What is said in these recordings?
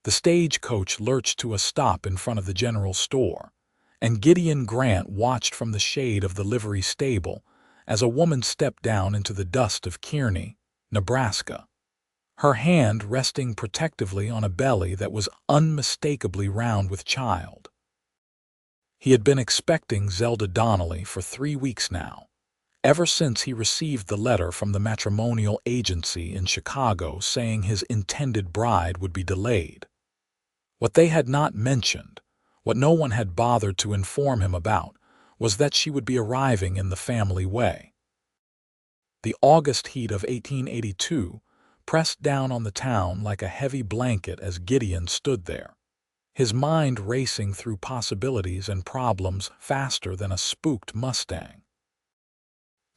The stagecoach lurched to a stop in front of the general store, and Gideon Grant watched from the shade of the livery stable as a woman stepped down into the dust of Kearney, Nebraska, her hand resting protectively on a belly that was unmistakably round with child. He had been expecting Zelda Donnelly for 3 weeks now, ever since he received the letter from the matrimonial agency in Chicago saying his intended bride would be delayed. What they had not mentioned, what no one had bothered to inform him about, was that she would be arriving in the family way. The August heat of 1882 pressed down on the town like a heavy blanket as Gideon stood there, his mind racing through possibilities and problems faster than a spooked Mustang.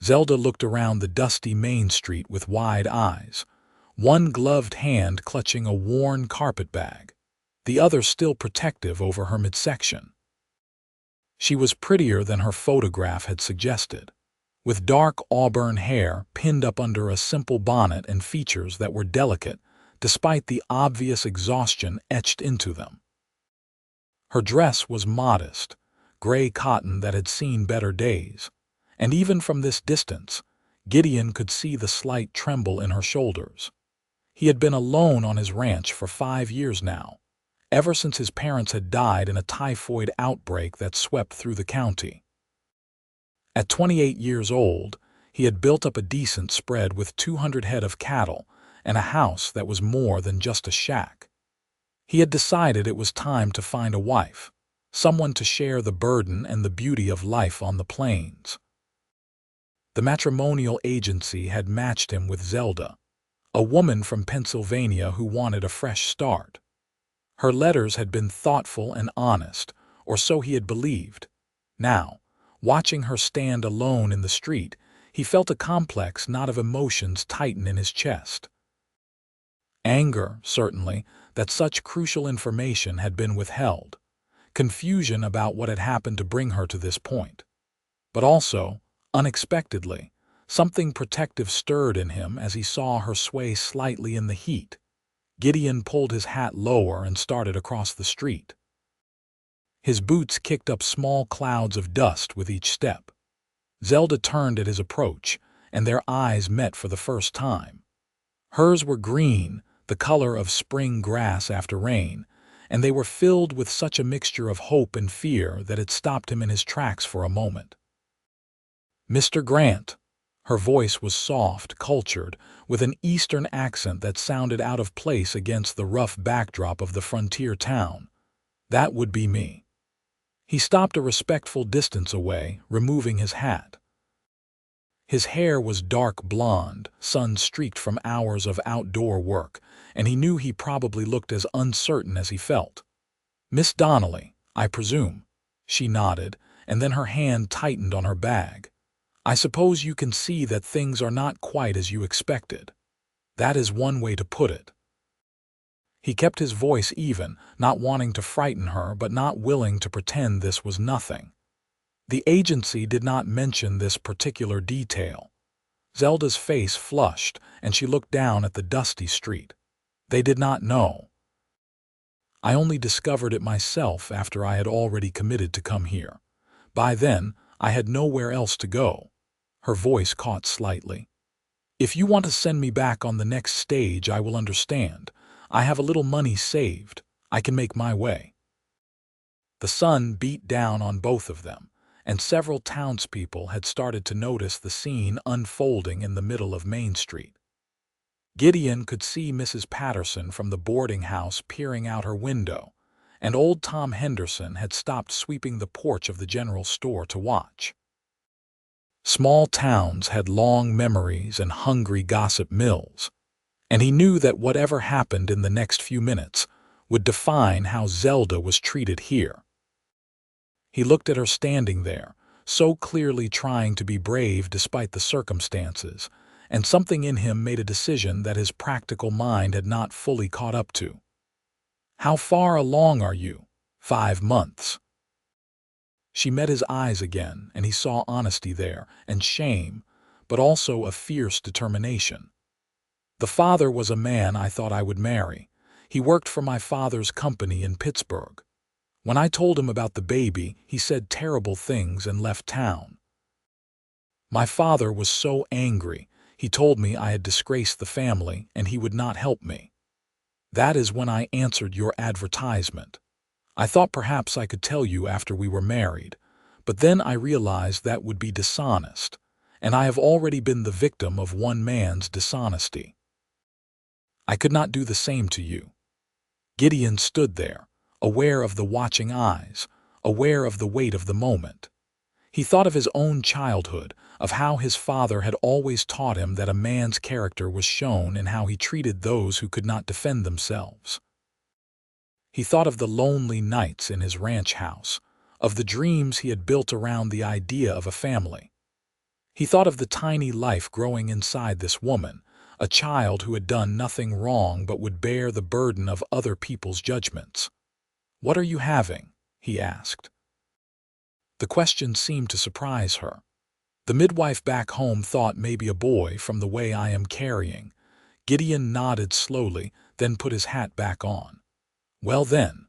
Zelda looked around the dusty Main Street with wide eyes, one gloved hand clutching a worn carpet bag, the other still protective over her midsection. She was prettier than her photograph had suggested, with dark auburn hair pinned up under a simple bonnet and features that were delicate despite the obvious exhaustion etched into them. Her dress was modest, gray cotton that had seen better days, and even from this distance, Gideon could see the slight tremble in her shoulders. He had been alone on his ranch for 5 years now, ever since his parents had died in a typhoid outbreak that swept through the county. At 28 years old, he had built up a decent spread with 200 head of cattle and a house that was more than just a shack. He had decided it was time to find a wife, someone to share the burden and the beauty of life on the plains. The matrimonial agency had matched him with Zelda, a woman from Pennsylvania who wanted a fresh start. Her letters had been thoughtful and honest, or so he had believed. Now, watching her stand alone in the street, he felt a complex knot of emotions tighten in his chest. Anger, certainly, that such crucial information had been withheld. Confusion about what had happened to bring her to this point. But also, unexpectedly, something protective stirred in him as he saw her sway slightly in the heat. Gideon pulled his hat lower and started across the street. His boots kicked up small clouds of dust with each step. Zelda turned at his approach, and their eyes met for the first time. Hers were green, the color of spring grass after rain, and they were filled with such a mixture of hope and fear that it stopped him in his tracks for a moment. "Mr. Grant." Her voice was soft, cultured, with an Eastern accent that sounded out of place against the rough backdrop of the frontier town. "That would be me." He stopped a respectful distance away, removing his hat. His hair was dark blonde, sun-streaked from hours of outdoor work, and he knew he probably looked as uncertain as he felt. "Miss Donnelly, I presume." She nodded, and then her hand tightened on her bag. "I suppose you can see that things are not quite as you expected." "That is one way to put it." He kept his voice even, not wanting to frighten her but not willing to pretend this was nothing. The agency did not mention this particular detail. Zelda's face flushed, and she looked down at the dusty street. They did not know. "I only discovered it myself after I had already committed to come here. By then, I had nowhere else to go." Her voice caught slightly. "If you want to send me back on the next stage, I will understand. I have a little money saved. I can make my way." The sun beat down on both of them, and several townspeople had started to notice the scene unfolding in the middle of Main Street. Gideon could see Mrs. Patterson from the boarding house peering out her window, and old Tom Henderson had stopped sweeping the porch of the general store to watch. Small towns had long memories and hungry gossip mills, and he knew that whatever happened in the next few minutes would define how Zelda was treated here. He looked at her standing there, so clearly trying to be brave despite the circumstances, and something in him made a decision that his practical mind had not fully caught up to. "How far along are you?" "5 months." She met his eyes again, and he saw honesty there, and shame, but also a fierce determination. "The father was a man I thought I would marry. He worked for my father's company in Pittsburgh. When I told him about the baby, he said terrible things and left town. My father was so angry. He told me I had disgraced the family and he would not help me. That is when I answered your advertisement. I thought perhaps I could tell you after we were married, but then I realized that would be dishonest, and I have already been the victim of one man's dishonesty. I could not do the same to you. Gideon stood there, aware of the watching eyes, aware of the weight of the moment. He thought of his own childhood, of how his father had always taught him that a man's character was shown in how he treated those who could not defend themselves. He thought of the lonely nights in his ranch house, of the dreams he had built around the idea of a family. He thought of the tiny life growing inside this woman, a child who had done nothing wrong but would bear the burden of other people's judgments. "What are you having?" he asked. The question seemed to surprise her. The midwife back home thought maybe a boy from the way I am carrying. Gideon nodded slowly, then put his hat back on. "Well then,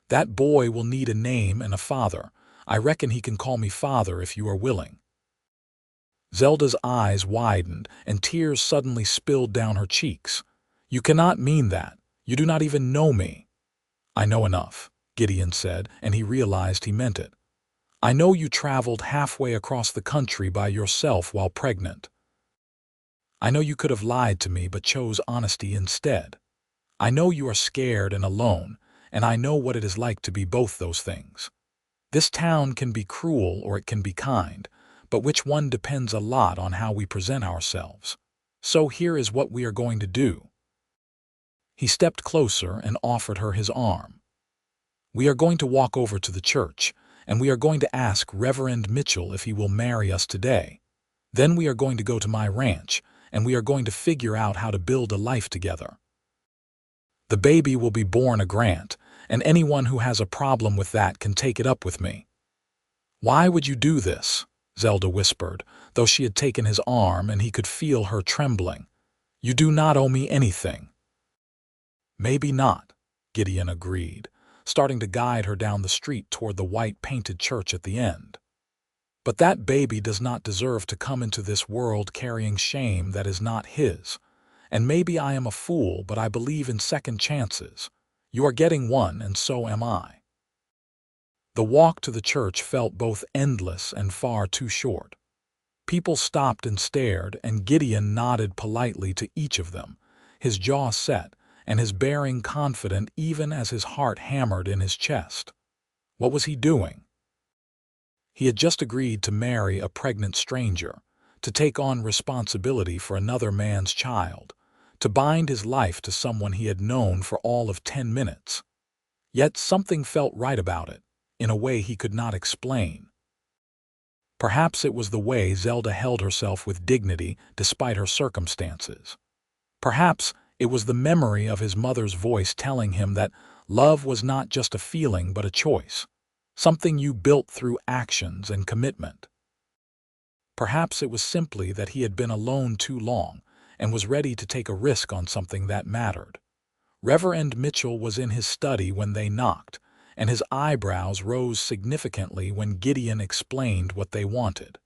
that boy will need a name and a father. I reckon he can call me father if you are willing." Zelda's eyes widened and tears suddenly spilled down her cheeks. "You cannot mean that. You do not even know me." "I know enough," Gideon said, and he realized he meant it. "I know you traveled halfway across the country by yourself while pregnant. I know you could have lied to me but chose honesty instead. I know you are scared and alone, and I know what it is like to be both those things. This town can be cruel or it can be kind, but which one depends a lot on how we present ourselves. So here is what we are going to do." He stepped closer and offered her his arm. "We are going to walk over to the church, and we are going to ask Reverend Mitchell if he will marry us today. Then we are going to go to my ranch, and we are going to figure out how to build a life together. The baby will be born a Grant, and anyone who has a problem with that can take it up with me." "Why would you do this?" Zelda whispered, though she had taken his arm and he could feel her trembling. "You do not owe me anything." "Maybe not," Gideon agreed, starting to guide her down the street toward the white-painted church at the end. "But that baby does not deserve to come into this world carrying shame that is not his. And maybe I am a fool, but I believe in second chances. You are getting one, and so am I." The walk to the church felt both endless and far too short. People stopped and stared, and Gideon nodded politely to each of them, his jaw set, and his bearing confident even as his heart hammered in his chest. What was he doing? He had just agreed to marry a pregnant stranger, to take on responsibility for another man's child, to bind his life to someone he had known for all of 10 minutes. Yet something felt right about it, in a way he could not explain. Perhaps it was the way Zelda held herself with dignity despite her circumstances. Perhaps it was the memory of his mother's voice telling him that love was not just a feeling but a choice, something you built through actions and commitment. Perhaps it was simply that he had been alone too long and was ready to take a risk on something that mattered. Reverend Mitchell was in his study when they knocked, and his eyebrows rose significantly when Gideon explained what they wanted.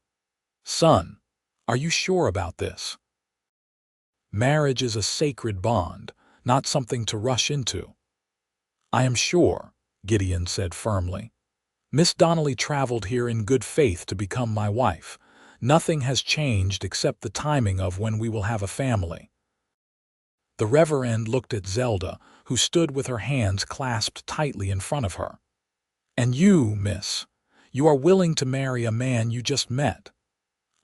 "Son, are you sure about this? Marriage is a sacred bond, not something to rush into." "I am sure," Gideon said firmly. "Miss Donnelly traveled here in good faith to become my wife. Nothing has changed except the timing of when we will have a family." The Reverend looked at Zelda, who stood with her hands clasped tightly in front of her. "And you, miss, you are willing to marry a man you just met."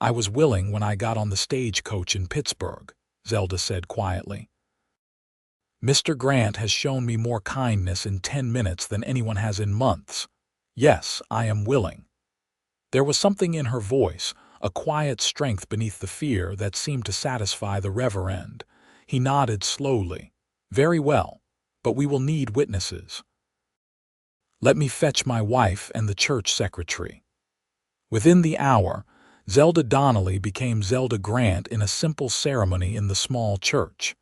"I was willing when I got on the stagecoach in Pittsburgh," Zelda said quietly. "Mr. Grant has shown me more kindness in 10 minutes than anyone has in months. Yes, I am willing." There was something in her voice, a quiet strength beneath the fear that seemed to satisfy the Reverend. He nodded slowly. "Very well, but we will need witnesses. Let me fetch my wife and the church secretary." Within the hour, Zelda Donnelly became Zelda Grant in a simple ceremony in the small church.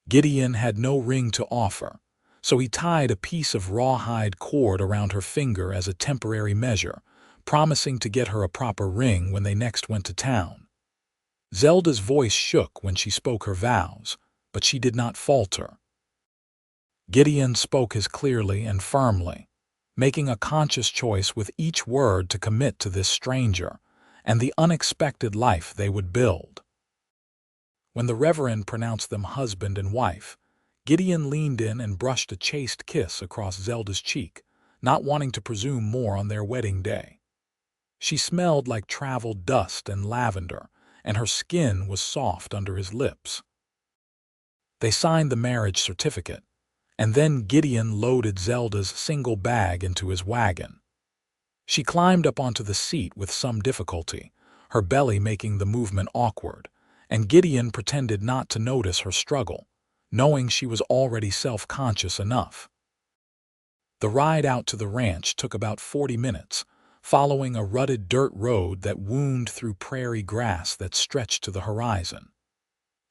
Gideon had no ring to offer, so he tied a piece of rawhide cord around her finger as a temporary measure, promising to get her a proper ring when they next went to town. Zelda's voice shook when she spoke her vows, but she did not falter. Gideon spoke as clearly and firmly, making a conscious choice with each word to commit to this stranger and the unexpected life they would build. When the Reverend pronounced them husband and wife, Gideon leaned in and brushed a chaste kiss across Zelda's cheek, not wanting to presume more on their wedding day. She smelled like traveled dust and lavender, and her skin was soft under his lips. They signed the marriage certificate, and then Gideon loaded Zelda's single bag into his wagon. She climbed up onto the seat with some difficulty, her belly making the movement awkward, and Gideon pretended not to notice her struggle, knowing she was already self-conscious enough. The ride out to the ranch took about 40 minutes, following a rutted dirt road that wound through prairie grass that stretched to the horizon.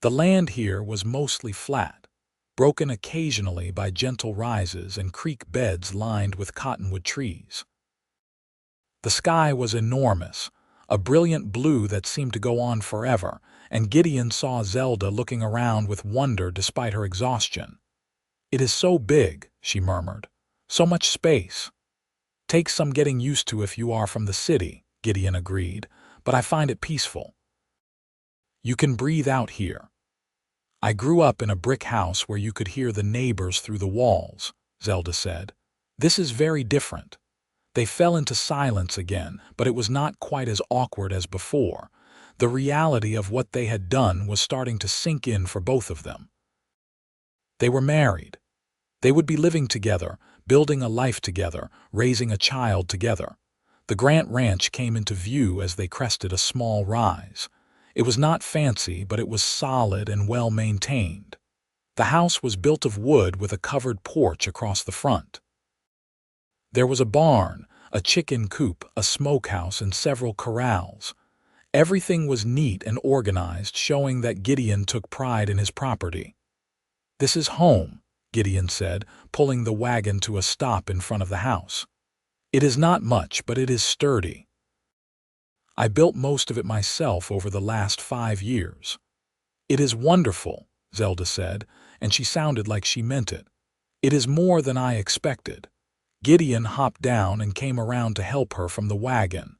The land here was mostly flat, broken occasionally by gentle rises and creek beds lined with cottonwood trees. The sky was enormous, a brilliant blue that seemed to go on forever, and Gideon saw Zelda looking around with wonder despite her exhaustion. "It is so big," she murmured. "So much space." "Takes some getting used to if you are from the city," Gideon agreed, "but I find it peaceful. You can breathe out here." "I grew up in a brick house where you could hear the neighbors through the walls," Zelda said. "This is very different." They fell into silence again, but it was not quite as awkward as before. The reality of what they had done was starting to sink in for both of them. They were married. They would be living together, building a life together, raising a child together. The Grant Ranch came into view as they crested a small rise. It was not fancy, but it was solid and well-maintained. The house was built of wood with a covered porch across the front. There was a barn, a chicken coop, a smokehouse, and several corrals. Everything was neat and organized, showing that Gideon took pride in his property. "This is home," Gideon said, pulling the wagon to a stop in front of the house. "It is not much, but it is sturdy. I built most of it myself over the last 5 years." "It is wonderful," Zelda said, and she sounded like she meant it. "It is more than I expected." Gideon hopped down and came around to help her from the wagon.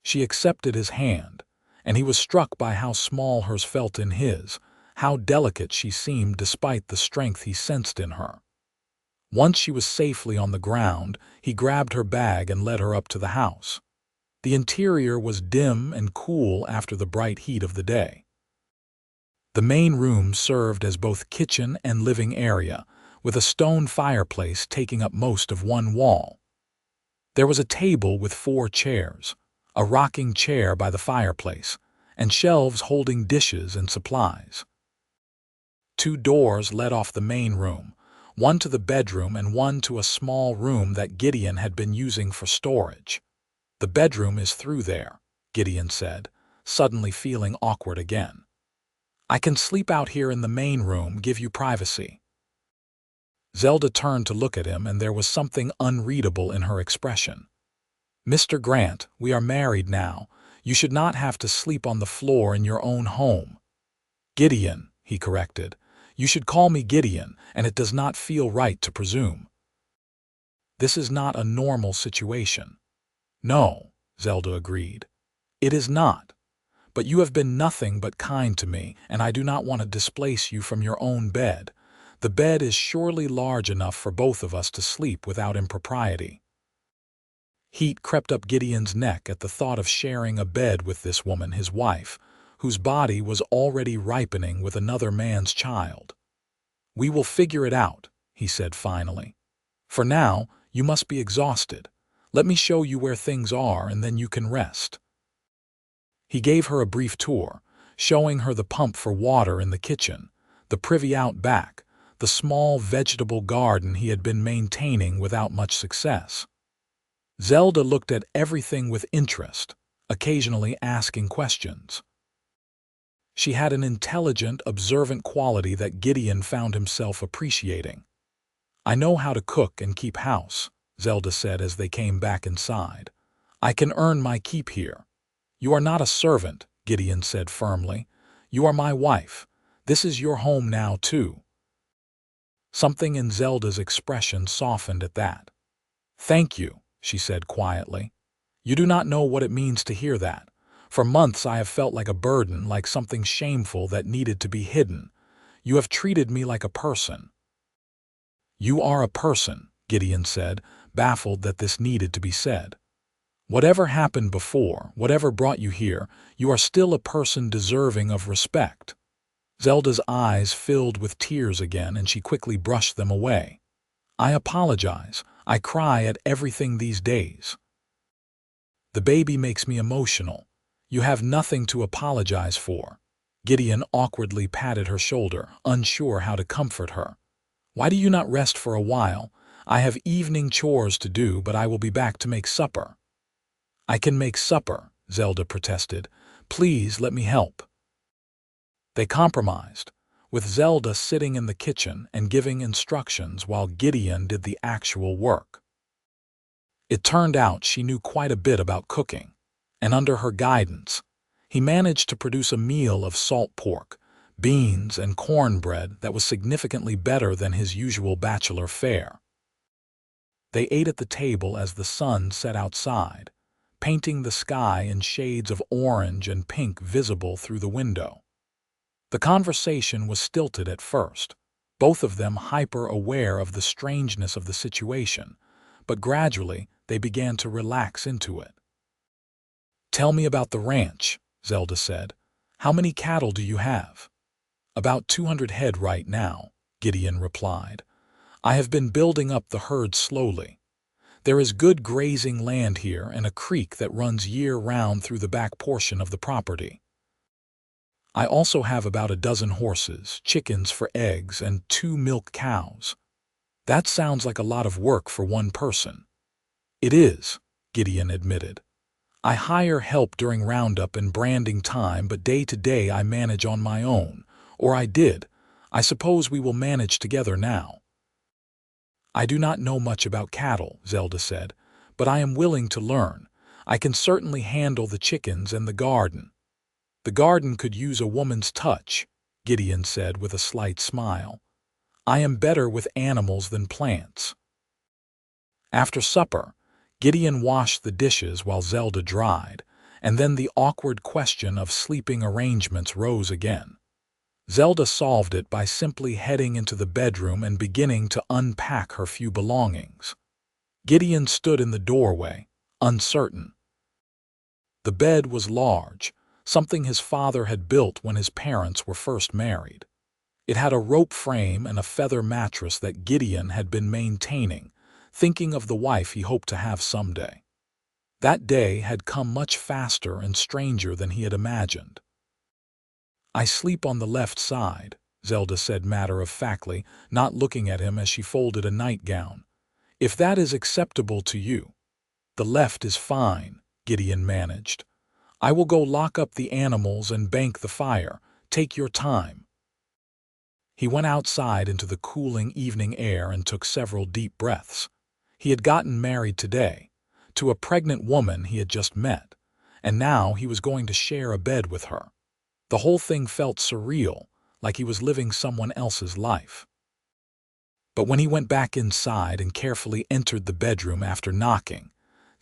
She accepted his hand, and he was struck by how small hers felt in his, how delicate she seemed despite the strength he sensed in her. Once she was safely on the ground, he grabbed her bag and led her up to the house. The interior was dim and cool after the bright heat of the day. The main room served as both kitchen and living area, with a stone fireplace taking up most of one wall. There was a table with 4 chairs, a rocking chair by the fireplace, and shelves holding dishes and supplies. 2 doors led off the main room, one to the bedroom and one to a small room that Gideon had been using for storage. "The bedroom is through there," Gideon said, suddenly feeling awkward again. "I can sleep out here in the main room, give you privacy." Zelda turned to look at him, and there was something unreadable in her expression. "Mr. Grant, we are married now. You should not have to sleep on the floor in your own home." "Gideon," he corrected. "You should call me Gideon, and it does not feel right to presume." "This is not a normal situation." "No," Zelda agreed. "It is not. But you have been nothing but kind to me, and I do not want to displace you from your own bed. The bed is surely large enough for both of us to sleep without impropriety." Heat crept up Gideon's neck at the thought of sharing a bed with this woman, his wife, whose body was already ripening with another man's child. "We will figure it out," he said finally. "For now, you must be exhausted. Let me show you where things are, and then you can rest." He gave her a brief tour, showing her the pump for water in the kitchen, the privy out back, the small vegetable garden he had been maintaining without much success. Zelda looked at everything with interest, occasionally asking questions. She had an intelligent, observant quality that Gideon found himself appreciating. "I know how to cook and keep house," Zelda said as they came back inside. "I can earn my keep here." "You are not a servant," Gideon said firmly. "You are my wife. This is your home now, too." Something in Zelda's expression softened at that. "Thank you," she said quietly. "You do not know what it means to hear that. For months I have felt like a burden, like something shameful that needed to be hidden. You have treated me like a person." "You are a person," Gideon said, baffled that this needed to be said. "Whatever happened before, whatever brought you here, you are still a person deserving of respect." Zelda's eyes filled with tears again, and she quickly brushed them away. "I apologize. I cry at everything these days. The baby makes me emotional. You have nothing to apologize for." Gideon awkwardly patted her shoulder, unsure how to comfort her. "Why do you not rest for a while? I have evening chores to do, but I will be back to make supper." "I can make supper," Zelda protested. "Please let me help." They compromised, with Zelda sitting in the kitchen and giving instructions while Gideon did the actual work. It turned out she knew quite a bit about cooking, and under her guidance, he managed to produce a meal of salt pork, beans, and cornbread that was significantly better than his usual bachelor fare. They ate at the table as the sun set outside, painting the sky in shades of orange and pink visible through the window. The conversation was stilted at first, both of them hyper-aware of the strangeness of the situation, but gradually they began to relax into it. "Tell me about the ranch," Zelda said. "How many cattle do you have?" "About 200 head right now," Gideon replied. "I have been building up the herd slowly. There is good grazing land here and a creek that runs year-round through the back portion of the property. I also have about a dozen horses, chickens for eggs, and 2 milk cows." "That sounds like a lot of work for one person." "It is," Gideon admitted. "I hire help during roundup and branding time, but day to day I manage on my own. Or I did. I suppose we will manage together now." "I do not know much about cattle," Zelda said, "but I am willing to learn. I can certainly handle the chickens and the garden." "The garden could use a woman's touch," Gideon said with a slight smile. "I am better with animals than plants." After supper, Gideon washed the dishes while Zelda dried, and then the awkward question of sleeping arrangements rose again. Zelda solved it by simply heading into the bedroom and beginning to unpack her few belongings. Gideon stood in the doorway, uncertain. The bed was large, something his father had built when his parents were first married. It had a rope frame and a feather mattress that Gideon had been maintaining, thinking of the wife he hoped to have someday. That day had come much faster and stranger than he had imagined. "I sleep on the left side," Zelda said matter-of-factly, not looking at him as she folded a nightgown. "If that is acceptable to you." "The left is fine," Gideon managed. "I will go lock up the animals and bank the fire. Take your time." He went outside into the cooling evening air and took several deep breaths. He had gotten married today, to a pregnant woman he had just met, and now he was going to share a bed with her. The whole thing felt surreal, like he was living someone else's life. But when he went back inside and carefully entered the bedroom after knocking,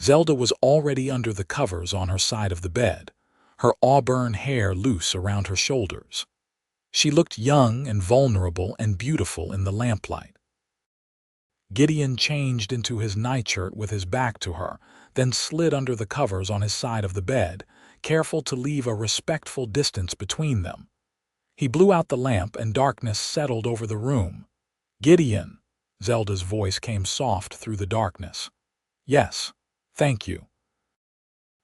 Zelda was already under the covers on her side of the bed, her auburn hair loose around her shoulders. She looked young and vulnerable and beautiful in the lamplight. Gideon changed into his nightshirt with his back to her, then slid under the covers on his side of the bed, careful to leave a respectful distance between them. He blew out the lamp and darkness settled over the room. "Gideon," Zelda's voice came soft through the darkness. "Yes, thank you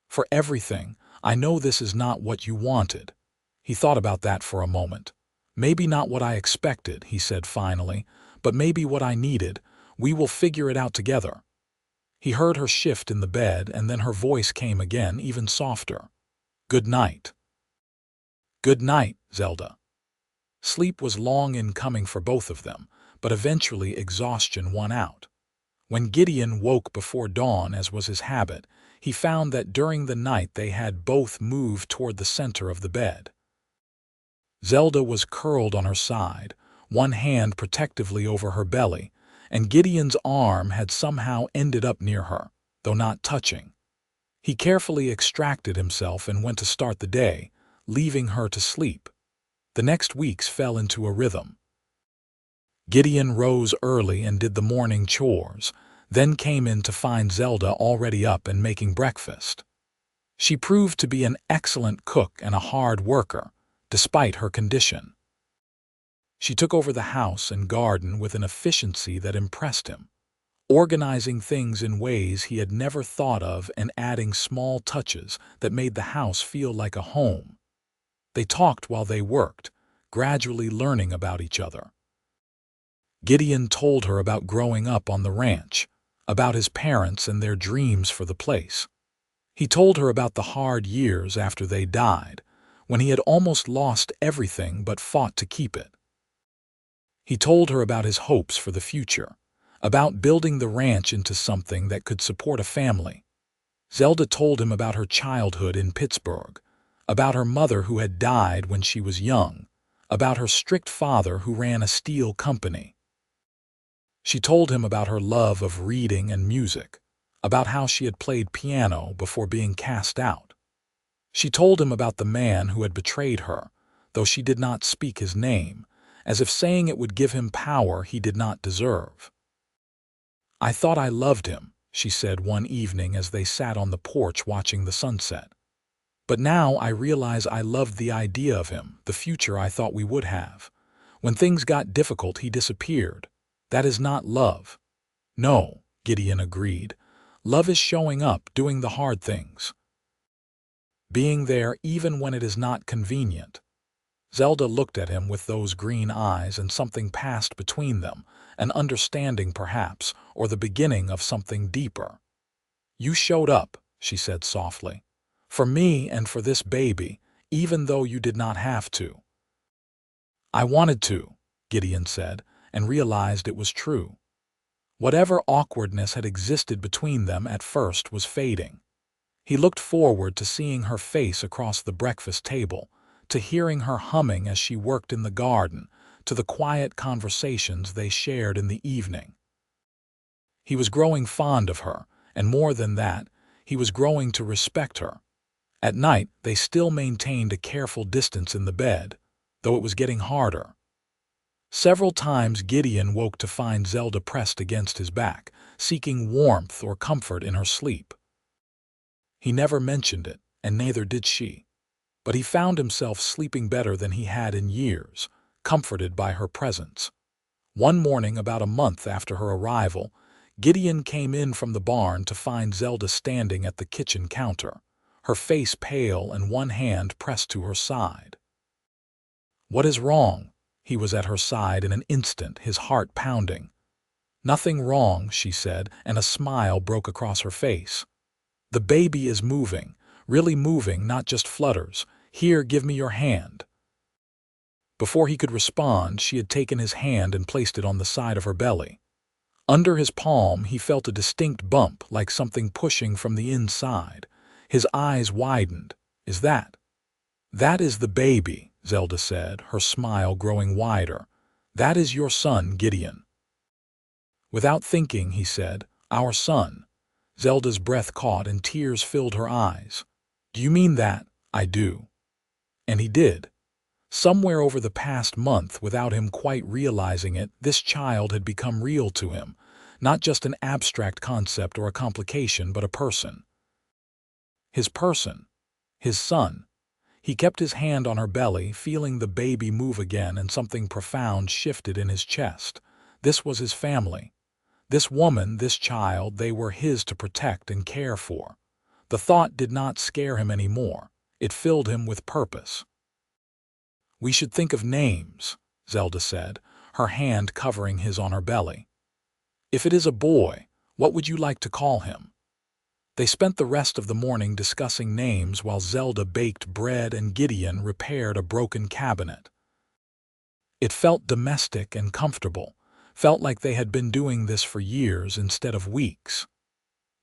for everything. I know this is not what you wanted." He thought about that for a moment. "Maybe not what I expected," he said finally, "but maybe what I needed. We will figure it out together." He heard her shift in the bed, and then her voice came again, even softer. "Good night." Good night, Zelda. Sleep was long in coming for both of them, but eventually exhaustion won out. When Gideon woke before dawn, as was his habit, he found that during the night they had both moved toward the center of the bed. Zelda was curled on her side, one hand protectively over her belly, and Gideon's arm had somehow ended up near her, though not touching. He carefully extracted himself and went to start the day, leaving her to sleep. The next weeks fell into a rhythm. Gideon rose early and did the morning chores, then came in to find Zelda already up and making breakfast. She proved to be an excellent cook and a hard worker, despite her condition. She took over the house and garden with an efficiency that impressed him, organizing things in ways he had never thought of and adding small touches that made the house feel like a home. They talked while they worked, gradually learning about each other. Gideon told her about growing up on the ranch, about his parents and their dreams for the place. He told her about the hard years after they died, when he had almost lost everything but fought to keep it. He told her about his hopes for the future, about building the ranch into something that could support a family. Zelda told him about her childhood in Pittsburgh, about her mother who had died when she was young, about her strict father who ran a steel company. She told him about her love of reading and music, about how she had played piano before being cast out. She told him about the man who had betrayed her, though she did not speak his name, as if saying it would give him power he did not deserve. "I thought I loved him," she said one evening as they sat on the porch watching the sunset. "But now I realize I loved the idea of him, the future I thought we would have. When things got difficult, he disappeared. That is not love." "No," Gideon agreed. "Love is showing up, doing the hard things. Being there even when it is not convenient." Zelda looked at him with those green eyes, and something passed between them, an understanding perhaps, or the beginning of something deeper. "You showed up," she said softly, "for me and for this baby, even though you did not have to." "I wanted to," Gideon said, and realized it was true. Whatever awkwardness had existed between them at first was fading. He looked forward to seeing her face across the breakfast table, to hearing her humming as she worked in the garden, to the quiet conversations they shared in the evening. He was growing fond of her, and more than that, he was growing to respect her. At night, they still maintained a careful distance in the bed, though it was getting harder. Several times Gideon woke to find Zelda pressed against his back, seeking warmth or comfort in her sleep. He never mentioned it, and neither did she. But he found himself sleeping better than he had in years, comforted by her presence. One morning, about a month after her arrival, Gideon came in from the barn to find Zelda standing at the kitchen counter, her face pale and one hand pressed to her side. "What is wrong?" He was at her side in an instant, his heart pounding. "Nothing wrong," she said, and a smile broke across her face. "The baby is moving, really moving, not just flutters. Here, give me your hand." Before he could respond, she had taken his hand and placed it on the side of her belly. Under his palm, he felt a distinct bump, like something pushing from the inside. His eyes widened. "Is that?" "That is the baby," Zelda said, her smile growing wider. "That is your son, Gideon." Without thinking, he said, "Our son." Zelda's breath caught and tears filled her eyes. "Do you mean that?" "I do." And he did. Somewhere over the past month, without him quite realizing it, this child had become real to him, not just an abstract concept or a complication, but a person. His person. His son. He kept his hand on her belly, feeling the baby move again, and something profound shifted in his chest. This was his family. This woman, this child, they were his to protect and care for. The thought did not scare him anymore. It filled him with purpose. "We should think of names," Zelda said, her hand covering his on her belly. "If it is a boy, what would you like to call him?" They spent the rest of the morning discussing names while Zelda baked bread and Gideon repaired a broken cabinet. It felt domestic and comfortable, felt like they had been doing this for years instead of weeks.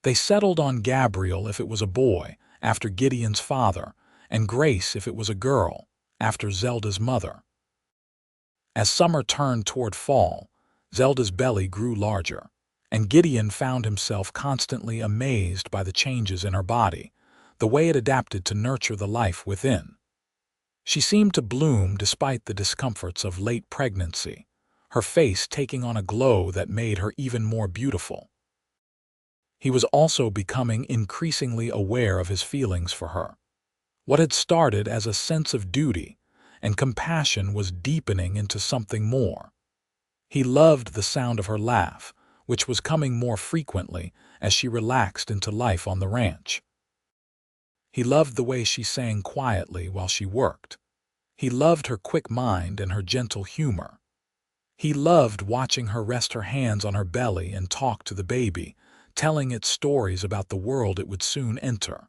They settled on Gabriel if it was a boy, after Gideon's father, and Grace if it was a girl, after Zelda's mother. As summer turned toward fall, Zelda's belly grew larger, and Gideon found himself constantly amazed by the changes in her body, the way it adapted to nurture the life within. She seemed to bloom despite the discomforts of late pregnancy, her face taking on a glow that made her even more beautiful. He was also becoming increasingly aware of his feelings for her. What had started as a sense of duty and compassion was deepening into something more. He loved the sound of her laugh, which was coming more frequently as she relaxed into life on the ranch. He loved the way she sang quietly while she worked. He loved her quick mind and her gentle humor. He loved watching her rest her hands on her belly and talk to the baby, telling it stories about the world it would soon enter.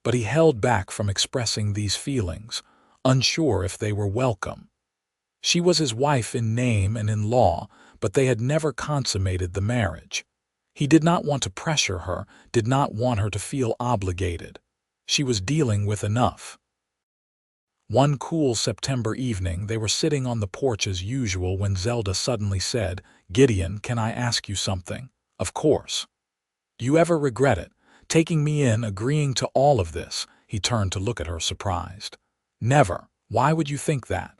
But he held back from expressing these feelings, unsure if they were welcome. She was his wife in name and in law, but they had never consummated the marriage. He did not want to pressure her, did not want her to feel obligated. She was dealing with enough. One cool September evening, they were sitting on the porch as usual when Zelda suddenly said, "Gideon, can I ask you something?" "Of course." "Do you ever regret it, taking me in, agreeing to all of this?" He turned to look at her, surprised. "Never. Why would you think that?"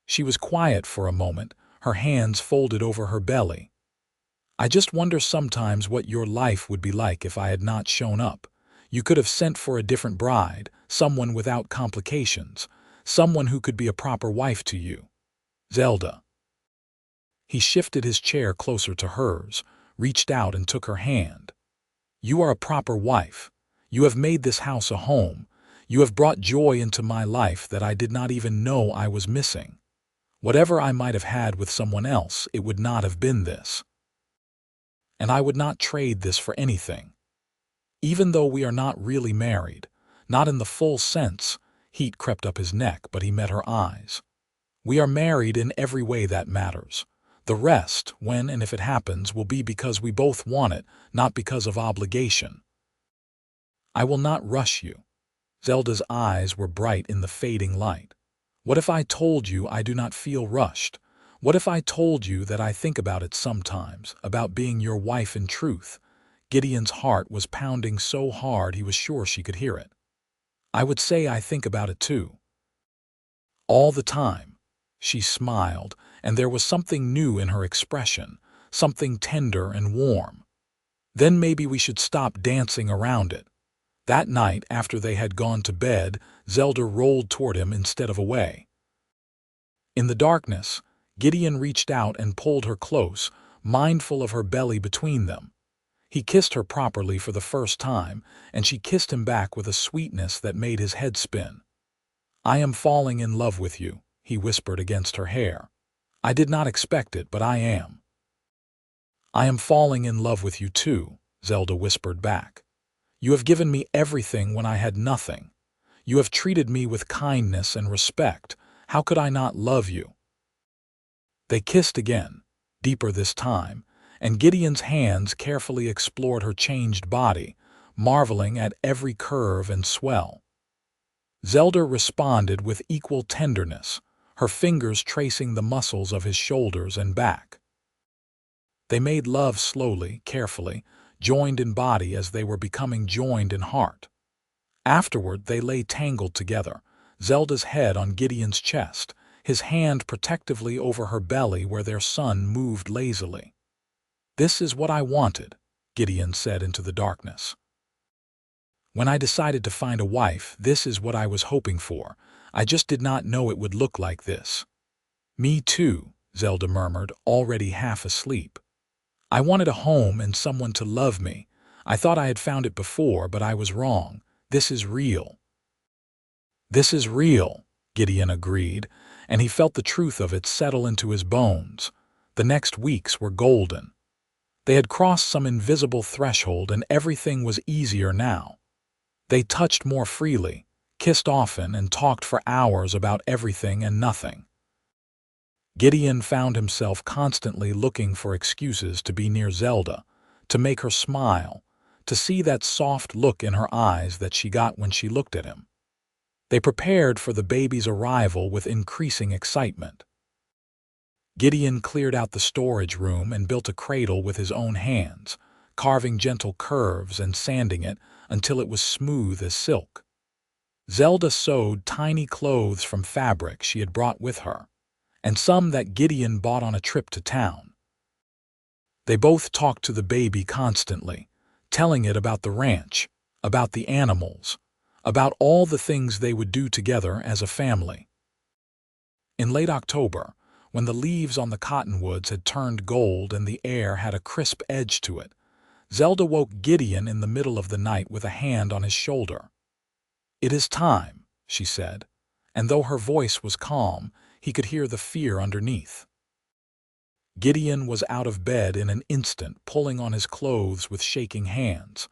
She was quiet for a moment, her hands folded over her belly. "I just wonder sometimes what your life would be like if I had not shown up. You could have sent for a different bride, someone without complications, someone who could be a proper wife to you. Zelda." He shifted his chair closer to hers, reached out and took her hand. "You are a proper wife. You have made this house a home. You have brought joy into my life that I did not even know I was missing. Whatever I might have had with someone else, it would not have been this. And I would not trade this for anything. Even though we are not really married, not in the full sense," heat crept up his neck, but he met her eyes. "We are married in every way that matters. The rest, when and if it happens, will be because we both want it, not because of obligation. I will not rush you." Zelda's eyes were bright in the fading light. "What if I told you I do not feel rushed? What if I told you that I think about it sometimes, about being your wife in truth?" Gideon's heart was pounding so hard he was sure she could hear it. "I would say I think about it too. All the time." She smiled, and there was something new in her expression, something tender and warm. "Then maybe we should stop dancing around it." That night, after they had gone to bed, Zelda rolled toward him instead of away. In the darkness, Gideon reached out and pulled her close, mindful of her belly between them. He kissed her properly for the first time, and she kissed him back with a sweetness that made his head spin. "I am falling in love with you," he whispered against her hair. "I did not expect it, but I am." "I am falling in love with you too," Zelda whispered back. "You have given me everything when I had nothing. You have treated me with kindness and respect. How could I not love you?" They kissed again, deeper this time, and Gideon's hands carefully explored her changed body, marveling at every curve and swell. Zelda responded with equal tenderness, her fingers tracing the muscles of his shoulders and back. They made love slowly, carefully, joined in body as they were becoming joined in heart. Afterward, they lay tangled together, Zelda's head on Gideon's chest, his hand protectively over her belly where their son moved lazily. "This is what I wanted," Gideon said into the darkness. "When I decided to find a wife, this is what I was hoping for. I just did not know it would look like this." "Me too," Zelda murmured, already half asleep. "I wanted a home and someone to love me. I thought I had found it before, but I was wrong. This is real." "This is real," Gideon agreed, and he felt the truth of it settle into his bones. The next weeks were golden. They had crossed some invisible threshold and everything was easier now. They touched more freely, kissed often, and talked for hours about everything and nothing. Gideon found himself constantly looking for excuses to be near Zelda, to make her smile, to see that soft look in her eyes that she got when she looked at him. They prepared for the baby's arrival with increasing excitement. Gideon cleared out the storage room and built a cradle with his own hands, carving gentle curves and sanding it until it was smooth as silk. Zelda sewed tiny clothes from fabric she had brought with her, and some that Gideon bought on a trip to town. They both talked to the baby constantly, telling it about the ranch, about the animals, about all the things they would do together as a family. In late October, when the leaves on the cottonwoods had turned gold and the air had a crisp edge to it, Zelda woke Gideon in the middle of the night with a hand on his shoulder. "It is time," she said, and though her voice was calm, he could hear the fear underneath. Gideon was out of bed in an instant, pulling on his clothes with shaking hands.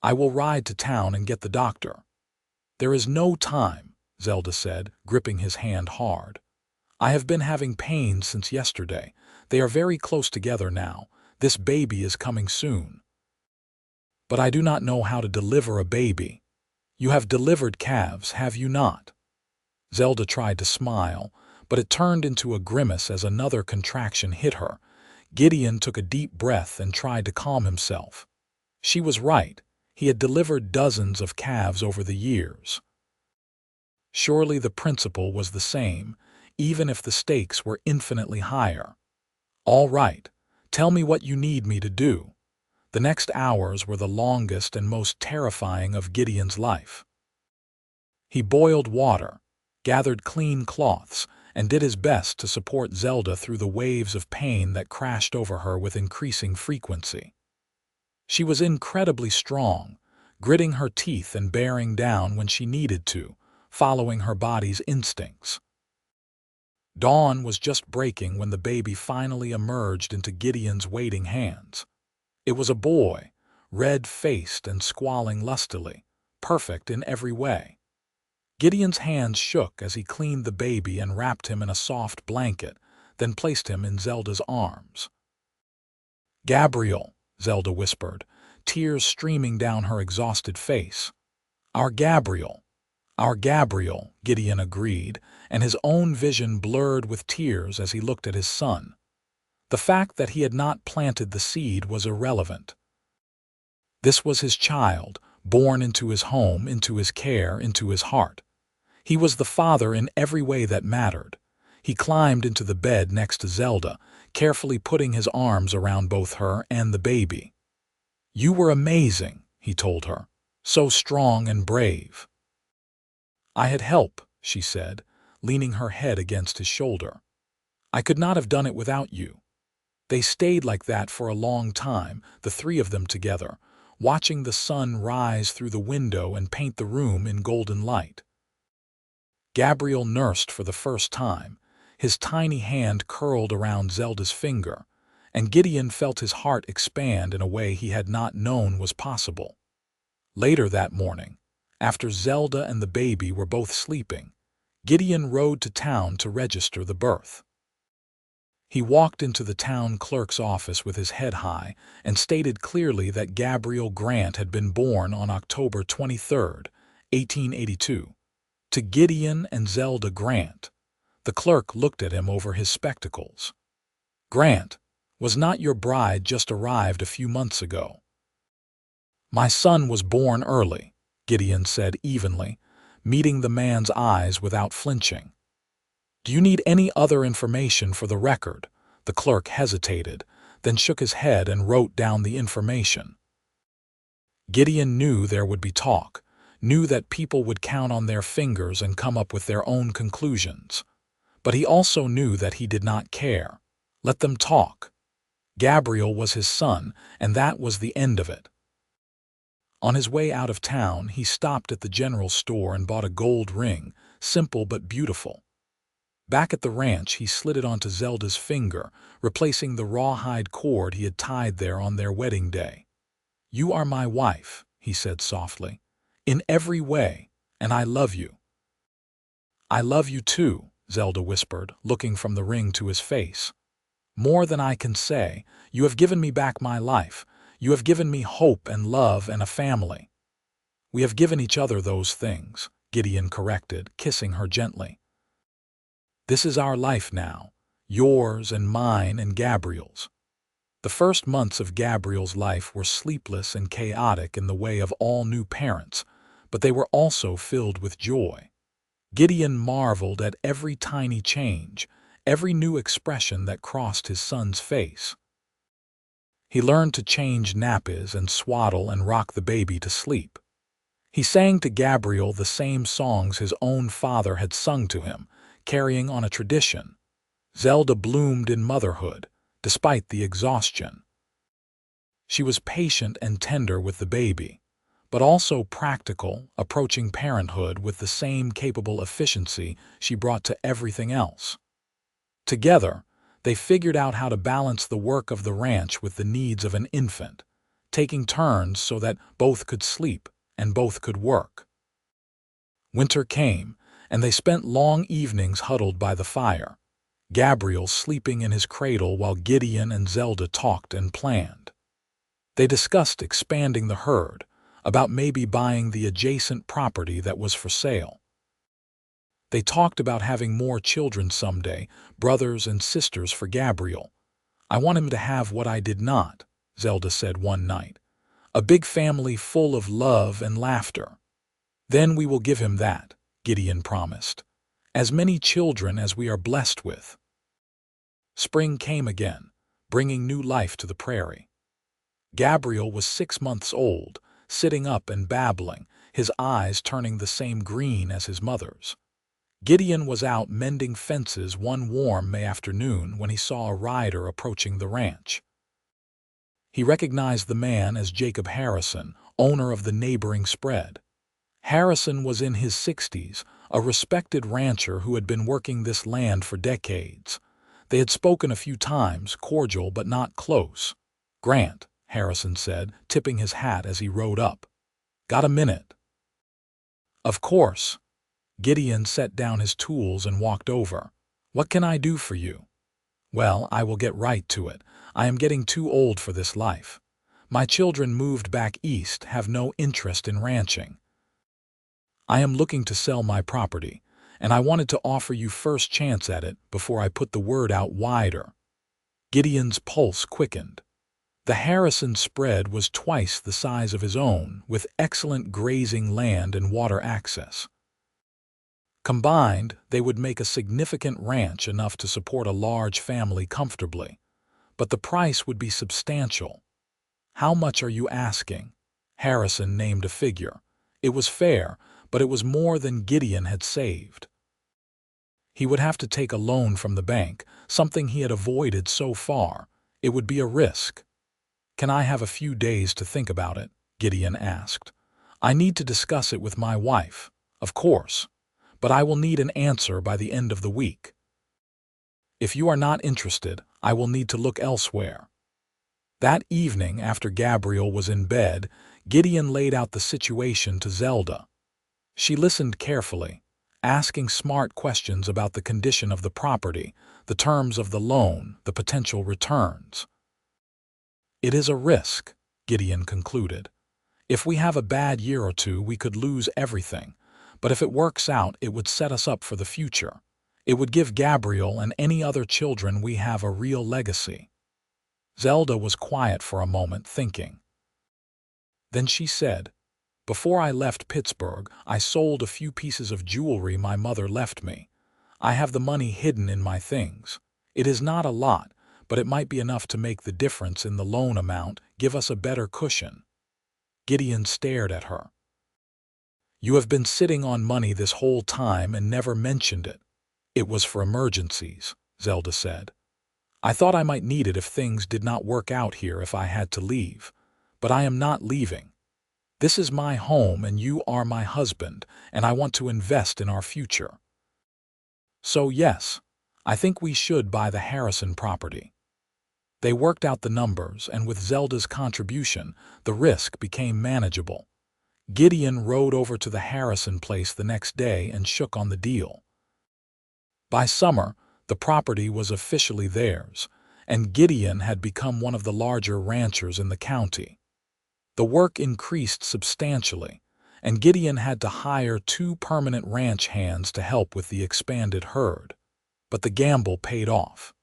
"I will ride to town and get the doctor." "There is no time," Zelda said, gripping his hand hard. "I have been having pains since yesterday. They are very close together now. This baby is coming soon." "But I do not know how to deliver a baby." "You have delivered calves, have you not?" Zelda tried to smile, but it turned into a grimace as another contraction hit her. Gideon took a deep breath and tried to calm himself. She was right. He had delivered dozens of calves over the years. Surely the principle was the same, even if the stakes were infinitely higher. "All right, tell me what you need me to do." The next hours were the longest and most terrifying of Gideon's life. He boiled water, gathered clean cloths, and did his best to support Zelda through the waves of pain that crashed over her with increasing frequency. She was incredibly strong, gritting her teeth and bearing down when she needed to, following her body's instincts. Dawn was just breaking when the baby finally emerged into Gideon's waiting hands. It was a boy, red-faced and squalling lustily, perfect in every way. Gideon's hands shook as he cleaned the baby and wrapped him in a soft blanket, then placed him in Zelda's arms. "Gabriel," Zelda whispered, tears streaming down her exhausted face. "Our Gabriel." "Our Gabriel," Gideon agreed, and his own vision blurred with tears as he looked at his son. The fact that he had not planted the seed was irrelevant. This was his child, born into his home, into his care, into his heart. He was the father in every way that mattered. He climbed into the bed next to Zelda, carefully putting his arms around both her and the baby. "You were amazing," he told her, "so strong and brave." "I had help," she said, leaning her head against his shoulder. "I could not have done it without you." They stayed like that for a long time, the three of them together, watching the sun rise through the window and paint the room in golden light. Gabriel nursed for the first time, his tiny hand curled around Zelda's finger, and Gideon felt his heart expand in a way he had not known was possible. Later that morning, after Zelda and the baby were both sleeping, Gideon rode to town to register the birth. He walked into the town clerk's office with his head high and stated clearly that Gabriel Grant had been born on October 23, 1882. To Gideon and Zelda Grant. The clerk looked at him over his spectacles. "Grant, was not your bride just arrived a few months ago?" "My son was born early," Gideon said evenly, meeting the man's eyes without flinching. "Do you need any other information for the record?" The clerk hesitated, then shook his head and wrote down the information. Gideon knew there would be talk, knew that people would count on their fingers and come up with their own conclusions. But he also knew that he did not care. Let them talk. Gabriel was his son, and that was the end of it. On his way out of town, he stopped at the general store and bought a gold ring, simple but beautiful. Back at the ranch, he slid it onto Zelda's finger, replacing the rawhide cord he had tied there on their wedding day. "You are my wife," he said softly, "in every way, and I love you." "I love you too," Zelda whispered, looking from the ring to his face. "More than I can say. You have given me back my life. You have given me hope and love and a family." "We have given each other those things," Gideon corrected, kissing her gently. "This is our life now, yours and mine and Gabriel's." The first months of Gabriel's life were sleepless and chaotic in the way of all new parents, but they were also filled with joy. Gideon marveled at every tiny change, every new expression that crossed his son's face. He learned to change nappies and swaddle and rock the baby to sleep. He sang to Gabriel the same songs his own father had sung to him, carrying on a tradition. Zelda bloomed in motherhood, despite the exhaustion. She was patient and tender with the baby, but also practical, approaching parenthood with the same capable efficiency she brought to everything else. Together, they figured out how to balance the work of the ranch with the needs of an infant, taking turns so that both could sleep and both could work. Winter came, and they spent long evenings huddled by the fire, Gabriel sleeping in his cradle while Gideon and Zelda talked and planned. They discussed expanding the herd, about maybe buying the adjacent property that was for sale. They talked about having more children someday, brothers and sisters for Gabriel. "I want him to have what I did not," Zelda said one night. "A big family full of love and laughter." "Then we will give him that," Gideon promised. "As many children as we are blessed with." Spring came again, bringing new life to the prairie. Gabriel was 6 months old, sitting up and babbling, his eyes turning the same green as his mother's. Gideon was out mending fences one warm May afternoon when he saw a rider approaching the ranch. He recognized the man as Jacob Harrison, owner of the neighboring spread. Harrison was in his 60s, a respected rancher who had been working this land for decades. They had spoken a few times, cordial but not close. "Grant," Harrison said, tipping his hat as he rode up. "Got a minute?" "Of course." Gideon set down his tools and walked over. "What can I do for you?" "Well, I will get right to it. I am getting too old for this life. My children moved back east, have no interest in ranching. I am looking to sell my property, and I wanted to offer you first chance at it before I put the word out wider." Gideon's pulse quickened. The Harrison spread was twice the size of his own, with excellent grazing land and water access. Combined, they would make a significant ranch enough to support a large family comfortably. But the price would be substantial. "How much are you asking?" Harrison named a figure. It was fair, but it was more than Gideon had saved. He would have to take a loan from the bank, something he had avoided so far. It would be a risk. "Can I have a few days to think about it?" Gideon asked. "I need to discuss it with my wife, of course, but I will need an answer by the end of the week. If you are not interested, I will need to look elsewhere." That evening, after Gabriel was in bed, Gideon laid out the situation to Zelda. She listened carefully, asking smart questions about the condition of the property, the terms of the loan, the potential returns. "It is a risk," Gideon concluded. "If we have a bad year or two, we could lose everything. But if it works out, it would set us up for the future. It would give Gabriel and any other children we have a real legacy." Zelda was quiet for a moment, thinking. Then she said, "Before I left Pittsburgh, I sold a few pieces of jewelry my mother left me. I have the money hidden in my things. It is not a lot, but it might be enough to make the difference in the loan amount, give us a better cushion." Gideon stared at her. "You have been sitting on money this whole time and never mentioned it." "It was for emergencies," Zelda said. "I thought I might need it if things did not work out here, if I had to leave. But I am not leaving. This is my home and you are my husband, and I want to invest in our future." So yes, I think we should buy the Harrison property. They worked out the numbers, and with Zelda's contribution, the risk became manageable. Gideon rode over to the Harrison place the next day and shook on the deal. By summer, the property was officially theirs, and Gideon had become one of the larger ranchers in the county. The work increased substantially, and Gideon had to hire 2 permanent ranch hands to help with the expanded herd. But the gamble paid off.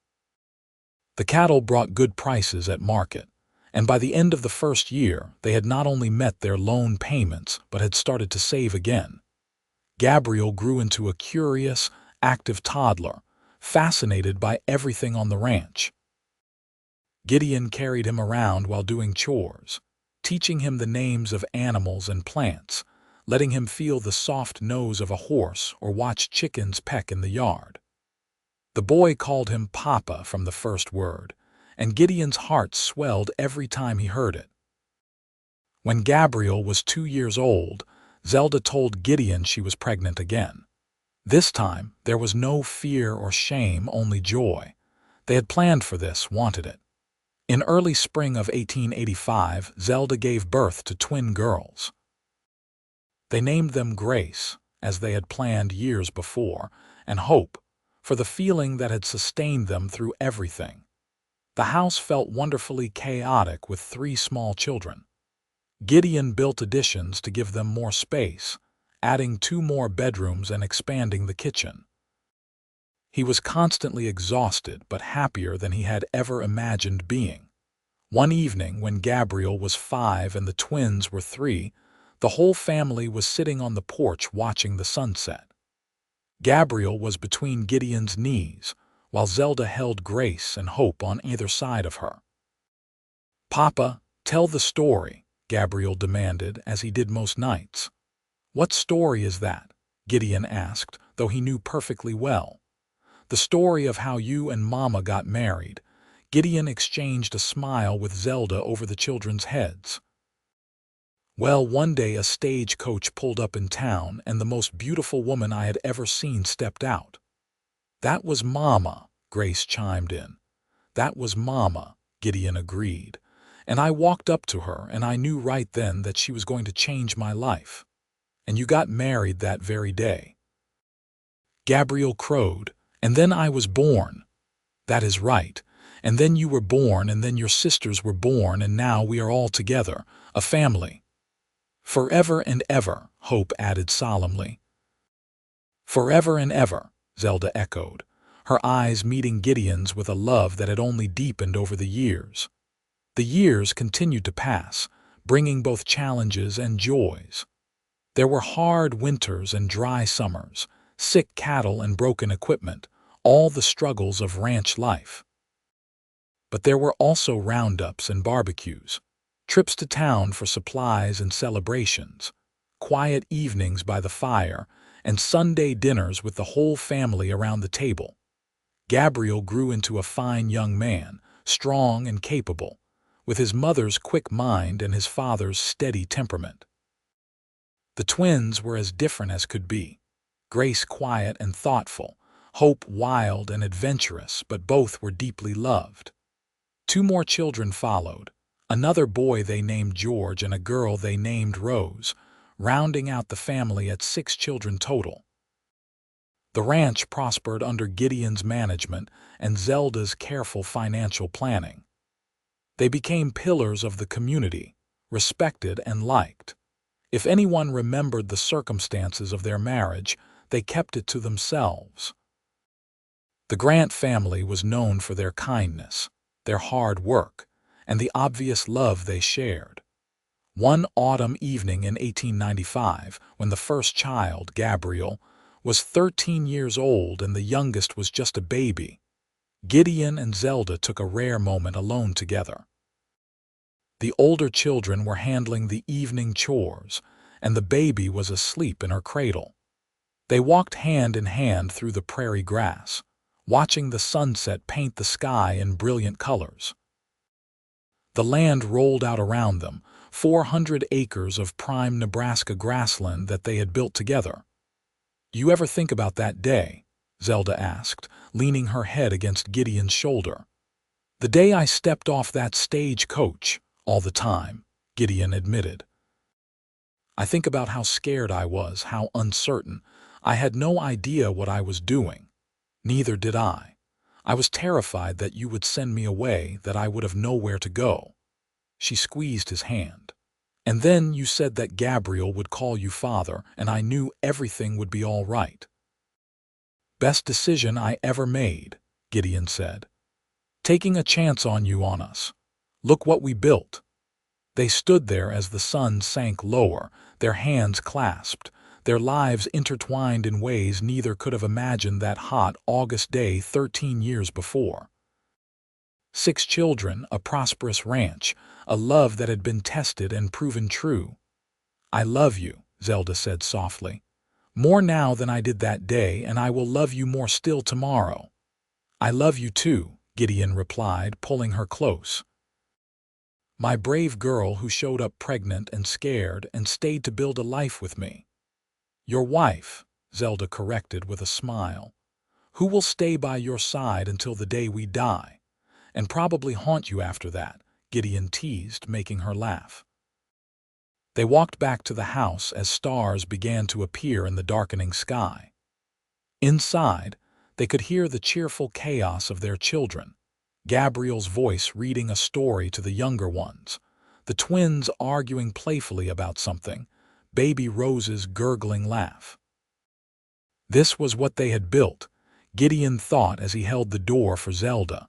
The cattle brought good prices at market, and by the end of the first year, they had not only met their loan payments but had started to save again. Gabriel grew into a curious, active toddler, fascinated by everything on the ranch. Gideon carried him around while doing chores, teaching him the names of animals and plants, letting him feel the soft nose of a horse or watch chickens peck in the yard. The boy called him Papa from the first word, and Gideon's heart swelled every time he heard it. When Gabriel was 2 years old, Zelda told Gideon she was pregnant again. This time, there was no fear or shame, only joy. They had planned for this, wanted it. In early spring of 1885, Zelda gave birth to twin girls. They named them Grace, as they had planned years before, and Hope, for the feeling that had sustained them through everything. The house felt wonderfully chaotic with 3 small children. Gideon built additions to give them more space, adding 2 more bedrooms and expanding the kitchen. He was constantly exhausted but happier than he had ever imagined being. One evening, when Gabriel was 5 and the twins were 3, the whole family was sitting on the porch watching the sunset. Gabriel was between Gideon's knees, while Zelda held Grace and Hope on either side of her. "Papa, tell the story," Gabriel demanded, as he did most nights. "What story is that?" Gideon asked, though he knew perfectly well. "The story of how you and Mama got married." Gideon exchanged a smile with Zelda over the children's heads. "Well, one day a stagecoach pulled up in town, and the most beautiful woman I had ever seen stepped out." "That was Mama," Grace chimed in. "That was Mama," Gideon agreed. "And I walked up to her, and I knew right then that she was going to change my life. And you got married that very day." Gabriel crowed. "And then I was born." "That is right. And then you were born, and then your sisters were born, and now we are all together, a family." "Forever and ever," Hope added solemnly. "Forever and ever," Zelda echoed, her eyes meeting Gideon's with a love that had only deepened over the years. The years continued to pass, bringing both challenges and joys. There were hard winters and dry summers, sick cattle and broken equipment, all the struggles of ranch life. But there were also roundups and barbecues, trips to town for supplies and celebrations, quiet evenings by the fire, and Sunday dinners with the whole family around the table. Gabriel grew into a fine young man, strong and capable, with his mother's quick mind and his father's steady temperament. The twins were as different as could be. Grace quiet and thoughtful, Hope wild and adventurous, but both were deeply loved. 2 more children followed, another boy they named George and a girl they named Rose, rounding out the family at 6 children total. The ranch prospered under Gideon's management and Zelda's careful financial planning. They became pillars of the community, respected and liked. If anyone remembered the circumstances of their marriage, they kept it to themselves. The Grant family was known for their kindness, their hard work, and the obvious love they shared. One autumn evening in 1895, when the first child, Gabriel, was 13 years old and the youngest was just a baby, Gideon and Zelda took a rare moment alone together. The older children were handling the evening chores, and the baby was asleep in her cradle. They walked hand in hand through the prairie grass, watching the sunset paint the sky in brilliant colors. The land rolled out around them, 400 acres of prime Nebraska grassland that they had built together. "You ever think about that day?" Zelda asked, leaning her head against Gideon's shoulder. "The day I stepped off that stagecoach, all the time," Gideon admitted. "I think about how scared I was, how uncertain. I had no idea what I was doing. Neither did I. I was terrified that you would send me away, that I would have nowhere to go." She squeezed his hand. "And then you said that Gabriel would call you father, and I knew everything would be all right." "Best decision I ever made," Gideon said. "Taking a chance on you, on us. Look what we built." They stood there as the sun sank lower, their hands clasped, their lives intertwined in ways neither could have imagined that hot August day 13 years before. 6 children, a prosperous ranch, a love that had been tested and proven true. "I love you," Zelda said softly. "More now than I did that day, and I will love you more still tomorrow." "I love you too," Gideon replied, pulling her close. "My brave girl who showed up pregnant and scared and stayed to build a life with me." "Your wife," Zelda corrected with a smile, "who will stay by your side until the day we die, and probably haunt you after that," Gideon teased, making her laugh. They walked back to the house as stars began to appear in the darkening sky. Inside, they could hear the cheerful chaos of their children, Gabriel's voice reading a story to the younger ones, the twins arguing playfully about something, baby Rose's gurgling laugh. This was what they had built, Gideon thought as he held the door for Zelda.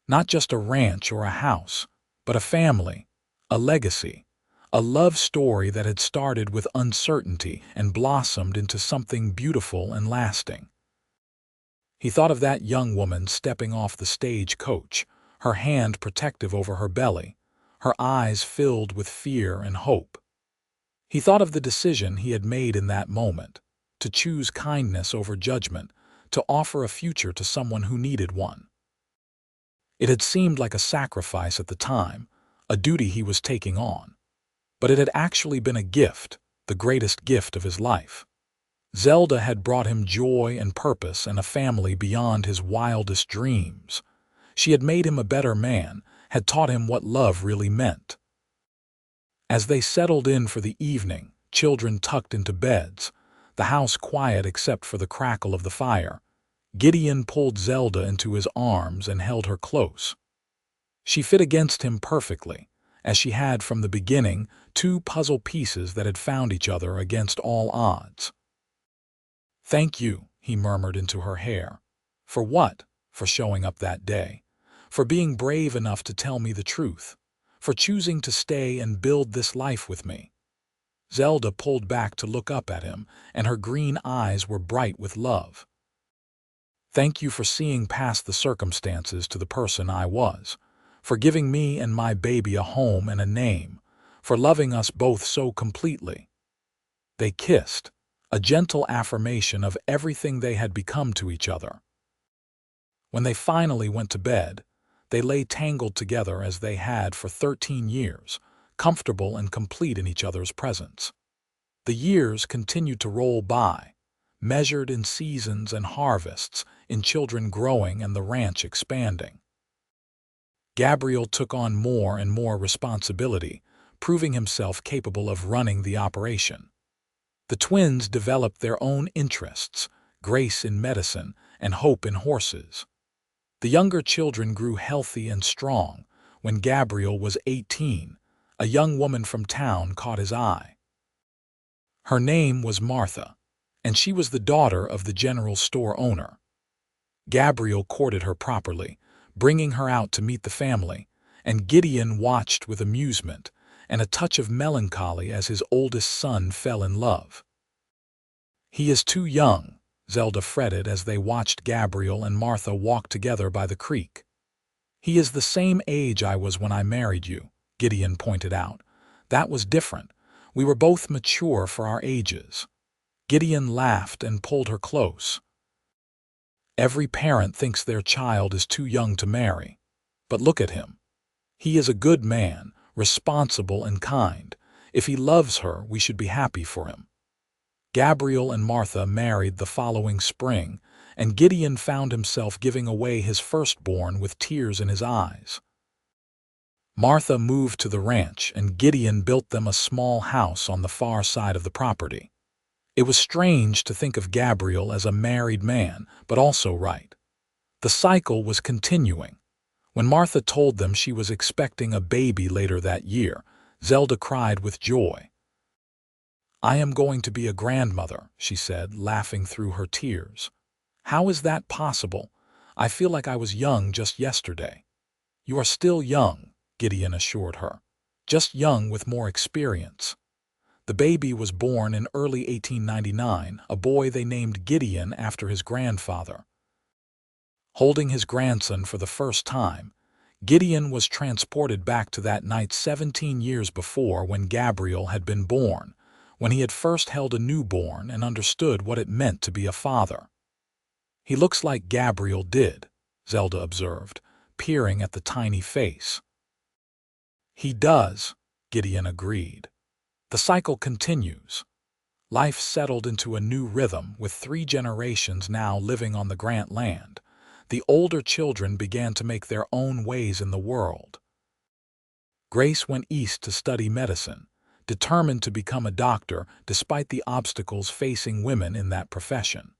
Not just a ranch or a house, but a family, a legacy, a love story that had started with uncertainty and blossomed into something beautiful and lasting. He thought of that young woman stepping off the stagecoach, her hand protective over her belly, her eyes filled with fear and hope. He thought of the decision he had made in that moment, to choose kindness over judgment, to offer a future to someone who needed one. It had seemed like a sacrifice at the time, a duty he was taking on. But it had actually been a gift, the greatest gift of his life. Zelda had brought him joy and purpose and a family beyond his wildest dreams. She had made him a better man, had taught him what love really meant. As they settled in for the evening, children tucked into beds, the house quiet except for the crackle of the fire, Gideon pulled Zelda into his arms and held her close. She fit against him perfectly, as she had from the beginning, 2 puzzle pieces that had found each other against all odds. "Thank you," he murmured into her hair. "For what?" "For showing up that day. For being brave enough to tell me the truth. For choosing to stay and build this life with me." Zelda pulled back to look up at him, and her green eyes were bright with love. "Thank you for seeing past the circumstances to the person I was, for giving me and my baby a home and a name, for loving us both so completely." They kissed, a gentle affirmation of everything they had become to each other. When they finally went to bed, they lay tangled together as they had for 13 years, comfortable and complete in each other's presence. The years continued to roll by, measured in seasons and harvests, in children growing and the ranch expanding. Gabriel took on more and more responsibility, proving himself capable of running the operation. The twins developed their own interests, Grace in medicine and Hope in horses. The younger children grew healthy and strong. When Gabriel was 18, a young woman from town caught his eye. Her name was Martha, and she was the daughter of the general store owner. Gabriel courted her properly, bringing her out to meet the family, and Gideon watched with amusement and a touch of melancholy as his oldest son fell in love. "He is too young," Zelda fretted as they watched Gabriel and Martha walk together by the creek. "He is the same age I was when I married you," Gideon pointed out. "That was different. We were both mature for our ages." Gideon laughed and pulled her close. "Every parent thinks their child is too young to marry. But look at him. He is a good man, responsible and kind. If he loves her, we should be happy for him." Gabriel and Martha married the following spring, and Gideon found himself giving away his firstborn with tears in his eyes. Martha moved to the ranch, and Gideon built them a small house on the far side of the property. It was strange to think of Gabriel as a married man, but also right. The cycle was continuing. When Martha told them she was expecting a baby later that year, Zelda cried with joy. "I am going to be a grandmother," she said, laughing through her tears. "How is that possible? I feel like I was young just yesterday." "You are still young," Gideon assured her. "Just young with more experience." The baby was born in early 1899, a boy they named Gideon after his grandfather. Holding his grandson for the first time, Gideon was transported back to that night 17 years before, when Gabriel had been born, when he had first held a newborn and understood what it meant to be a father. "He looks like Gabriel did," Zelda observed, peering at the tiny face. "He does," Gideon agreed. The cycle continues. Life settled into a new rhythm, with 3 generations now living on the Grant land. The older children began to make their own ways in the world. Grace went east to study medicine, determined to become a doctor despite the obstacles facing women in that profession.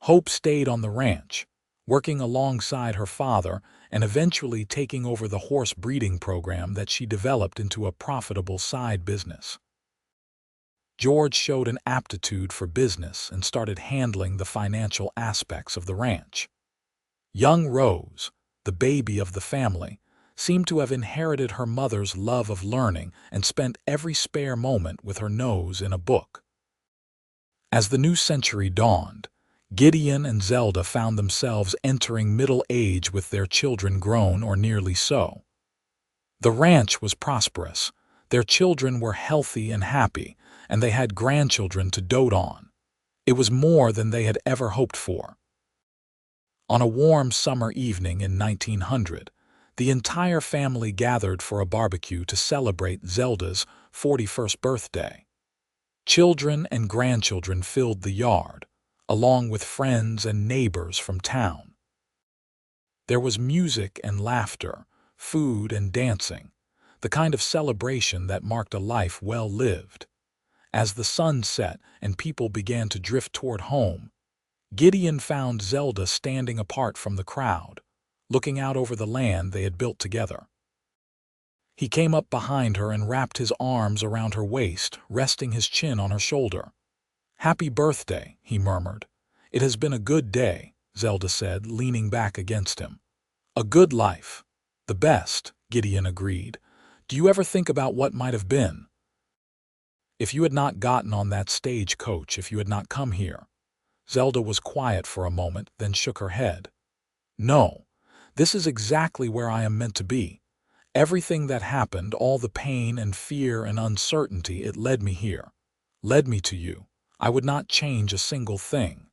Hope stayed on the ranch, working alongside her father and eventually taking over the horse breeding program that she developed into a profitable side business. George showed an aptitude for business and started handling the financial aspects of the ranch. Young Rose, the baby of the family, seemed to have inherited her mother's love of learning and spent every spare moment with her nose in a book. As the new century dawned, Gideon and Zelda found themselves entering middle age with their children grown or nearly so. The ranch was prosperous, their children were healthy and happy, and they had grandchildren to dote on. It was more than they had ever hoped for. On a warm summer evening in 1900, the entire family gathered for a barbecue to celebrate Zelda's 41st birthday. Children and grandchildren filled the yard, along with friends and neighbors from town. There was music and laughter, food and dancing, the kind of celebration that marked a life well lived. As the sun set and people began to drift toward home, Gideon found Zelda standing apart from the crowd, looking out over the land they had built together. He came up behind her and wrapped his arms around her waist, resting his chin on her shoulder. "Happy birthday," he murmured. "It has been a good day," Zelda said, leaning back against him. "A good life. The best," Gideon agreed. "Do you ever think about what might have been? If you had not gotten on that stagecoach, if you had not come here?" Zelda was quiet for a moment, then shook her head. "No, this is exactly where I am meant to be. Everything that happened, all the pain and fear and uncertainty, it led me here. Led me to you. I would not change a single thing.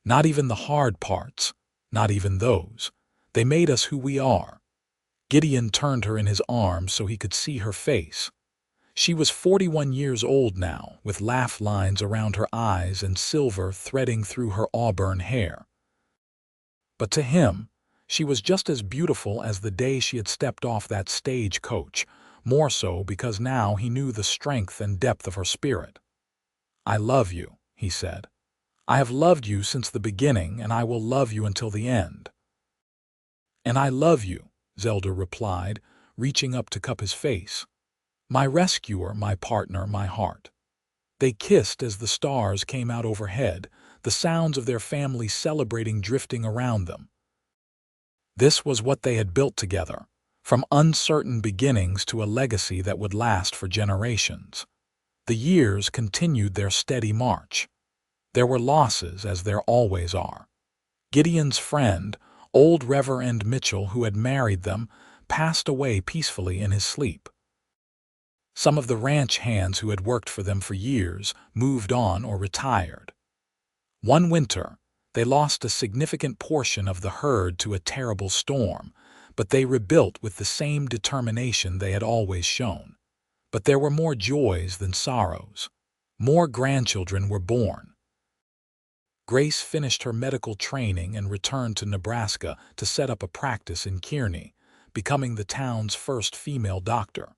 Not even the hard parts, not even those. They made us who we are." Gideon turned her in his arms so he could see her face. She was 41 years old now, with laugh lines around her eyes and silver threading through her auburn hair. But to him, she was just as beautiful as the day she had stepped off that stagecoach, more so because now he knew the strength and depth of her spirit. "I love you," he said. "I have loved you since the beginning, and I will love you until the end." "And I love you," Zelda replied, reaching up to cup his face. "My rescuer, my partner, my heart." They kissed as the stars came out overhead, the sounds of their family celebrating drifting around them. This was what they had built together, from uncertain beginnings to a legacy that would last for generations. The years continued their steady march. There were losses, as there always are. Gideon's friend, old Reverend Mitchell, who had married them, passed away peacefully in his sleep. Some of the ranch hands who had worked for them for years moved on or retired. One winter, they lost a significant portion of the herd to a terrible storm, but they rebuilt with the same determination they had always shown. But there were more joys than sorrows. More grandchildren were born. Grace finished her medical training and returned to Nebraska to set up a practice in Kearney, becoming the town's first female doctor.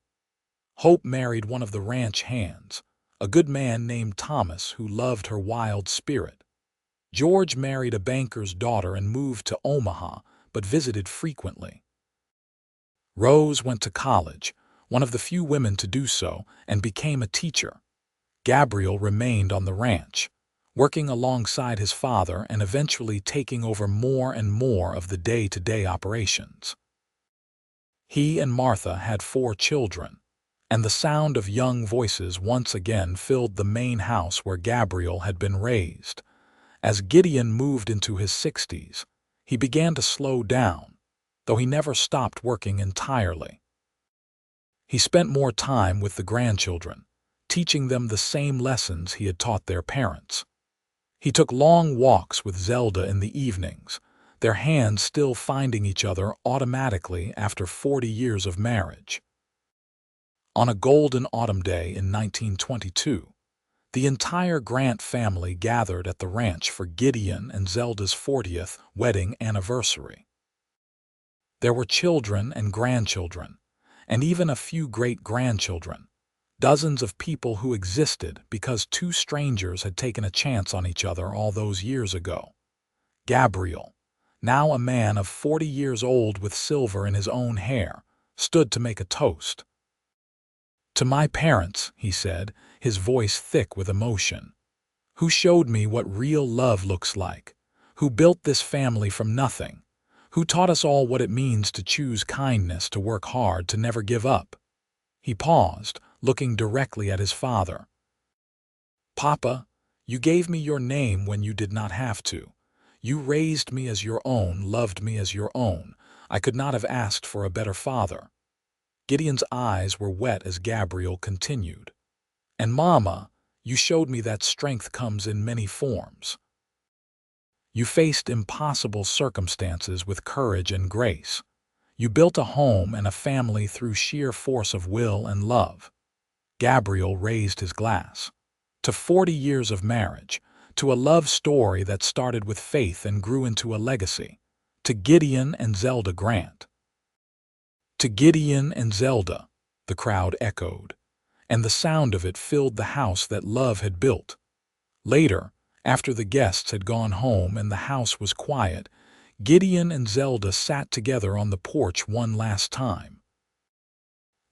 Hope married one of the ranch hands, a good man named Thomas who loved her wild spirit. George married a banker's daughter and moved to Omaha, but visited frequently. Rose went to college, one of the few women to do so, and became a teacher. Gabriel remained on the ranch, working alongside his father and eventually taking over more and more of the day-to-day operations. He and Martha had 4 children, and the sound of young voices once again filled the main house where Gabriel had been raised. As Gideon moved into his 60s, he began to slow down, though he never stopped working entirely. He spent more time with the grandchildren, teaching them the same lessons he had taught their parents. He took long walks with Zelda in the evenings, their hands still finding each other automatically after 40 years of marriage. On a golden autumn day in 1922, the entire Grant family gathered at the ranch for Gideon and Zelda's 40th wedding anniversary. There were children and grandchildren, and even a few great-grandchildren, dozens of people who existed because 2 strangers had taken a chance on each other all those years ago. Gabriel, now a man of 40 years old with silver in his own hair, stood to make a toast. "To my parents," he said, his voice thick with emotion, "who showed me what real love looks like, who built this family from nothing, who taught us all what it means to choose kindness, to work hard, to never give up." He paused, looking directly at his father. "Papa, you gave me your name when you did not have to. You raised me as your own, loved me as your own. I could not have asked for a better father." Gideon's eyes were wet as Gabriel continued. "And Mama, you showed me that strength comes in many forms. You faced impossible circumstances with courage and grace. You built a home and a family through sheer force of will and love." Gabriel raised his glass. "To 40 years of marriage, to a love story that started with faith and grew into a legacy. To Gideon and Zelda Grant." "To Gideon and Zelda," the crowd echoed, and the sound of it filled the house that love had built. Later, after the guests had gone home and the house was quiet, Gideon and Zelda sat together on the porch one last time.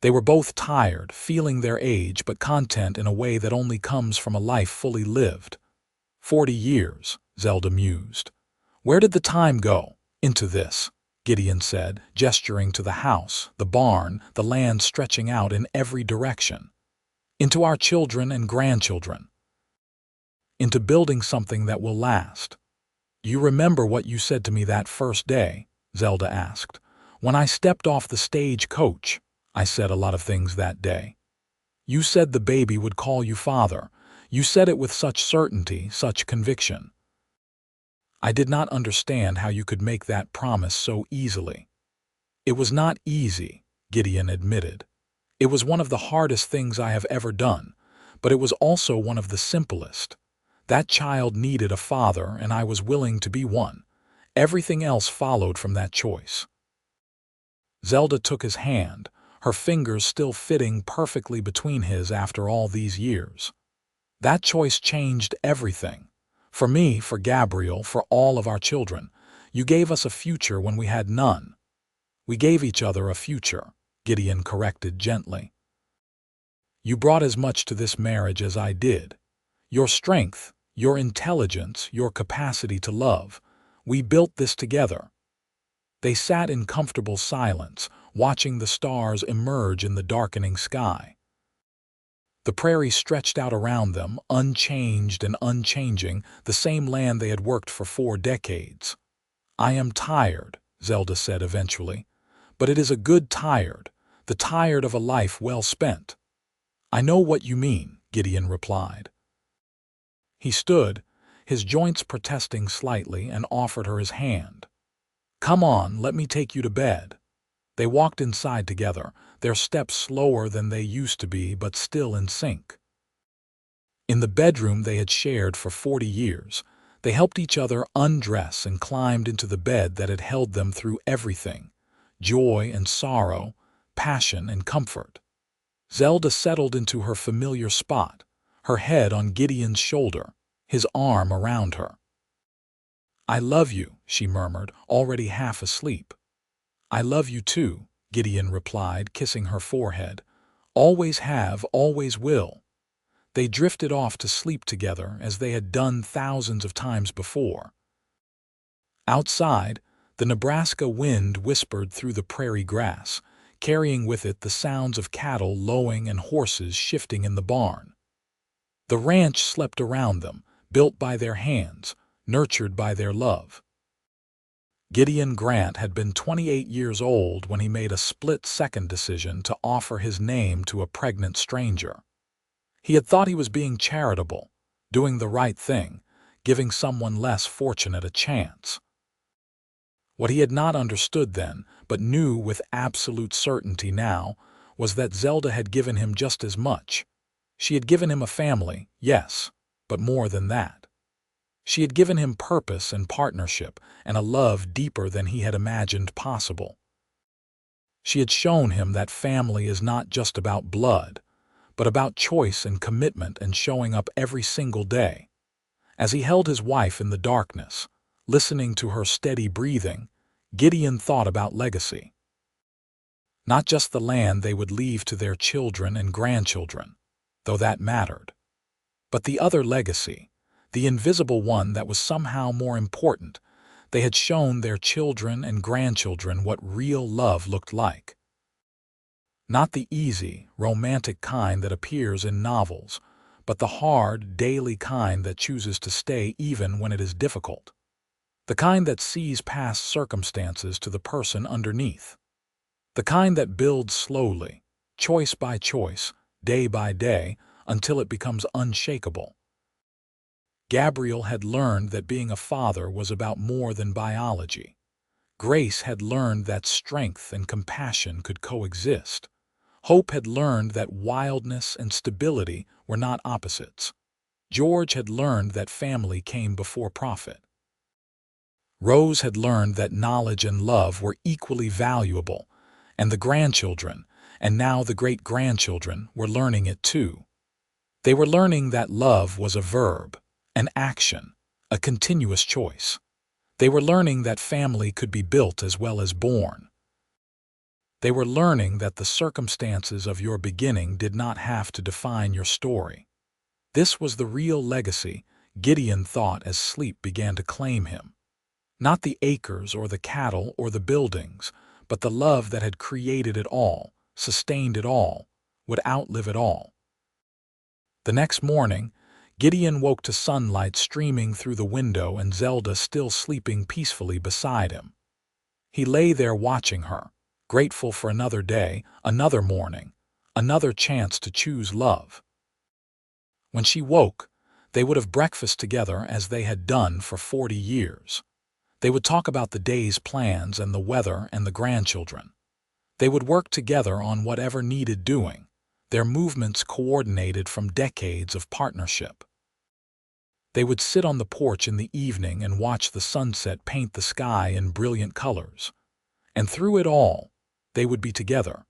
They were both tired, feeling their age, but content in a way that only comes from a life fully lived. 40 years, Zelda mused. "Where did the time go? Into this," Gideon said, gesturing to the house, the barn, the land stretching out in every direction. "Into our children and grandchildren. Into building something that will last." "You remember what you said to me that first day?" Zelda asked. "When I stepped off the stage coach, I said a lot of things that day. You said the baby would call you father. You said it with such certainty, such conviction. I did not understand how you could make that promise so easily." "It was not easy," Gideon admitted. "It was one of the hardest things I have ever done, but it was also one of the simplest. That child needed a father, and I was willing to be one. Everything else followed from that choice." Zelda took his hand, her fingers still fitting perfectly between his after all these years. "That choice changed everything. For me, for Gabriel, for all of our children. You gave us a future when we had none." "We gave each other a future," Gideon corrected gently. "You brought as much to this marriage as I did. Your strength, your intelligence, your capacity to love. We built this together." They sat in comfortable silence, watching the stars emerge in the darkening sky. The prairie stretched out around them, unchanged and unchanging, the same land they had worked for 4 decades. "I am tired," Zelda said eventually, "but it is a good tired, the tired of a life well spent." "I know what you mean," Gideon replied. He stood, his joints protesting slightly, and offered her his hand. "Come on, let me take you to bed." They walked inside together, their steps slower than they used to be but still in sync. In the bedroom they had shared for 40 years, They helped each other undress and climbed into the bed that had held them through everything: joy and sorrow, passion and comfort. Zelda settled into her familiar spot, her head on Gideon's shoulder, his arm around her. "I love you," she murmured, already half asleep. "I love you too," Gideon replied, kissing her forehead. "Always have, always will." They drifted off to sleep together as they had done thousands of times before. Outside, the Nebraska wind whispered through the prairie grass, carrying with it the sounds of cattle lowing and horses shifting in the barn. The ranch slept around them, built by their hands, nurtured by their love. Gideon Grant had been 28 years old when he made a split-second decision to offer his name to a pregnant stranger. He had thought he was being charitable, doing the right thing, giving someone less fortunate a chance. What he had not understood then, but knew with absolute certainty now, was that Zelda had given him just as much. She had given him a family, yes, but more than that. She had given him purpose and partnership and a love deeper than he had imagined possible. She had shown him that family is not just about blood, but about choice and commitment and showing up every single day. As he held his wife in the darkness, listening to her steady breathing, Gideon thought about legacy. Not just the land they would leave to their children and grandchildren, though that mattered, but the other legacy, the invisible one that was somehow more important. They had shown their children and grandchildren what real love looked like. Not the easy, romantic kind that appears in novels, but the hard, daily kind that chooses to stay even when it is difficult. The kind that sees past circumstances to the person underneath. The kind that builds slowly, choice by choice, day by day, until it becomes unshakable. Gabriel had learned that being a father was about more than biology. Grace had learned that strength and compassion could coexist. Hope had learned that wildness and stability were not opposites. George had learned that family came before profit. Rose had learned that knowledge and love were equally valuable, and the grandchildren, and now the great-grandchildren, were learning it too. They were learning that love was a verb, an action, a continuous choice. They were learning that family could be built as well as born. They were learning that the circumstances of your beginning did not have to define your story. This was the real legacy, Gideon thought as sleep began to claim him. Not the acres or the cattle or the buildings, but the love that had created it all, sustained it all, would outlive it all. The next morning, Gideon woke to sunlight streaming through the window and Zelda still sleeping peacefully beside him. He lay there watching her, grateful for another day, another morning, another chance to choose love. When she woke, they would have breakfast together as they had done for 40 years. They would talk about the day's plans and the weather and the grandchildren. They would work together on whatever needed doing, their movements coordinated from decades of partnership. They would sit on the porch in the evening and watch the sunset paint the sky in brilliant colors. And through it all, they would be together,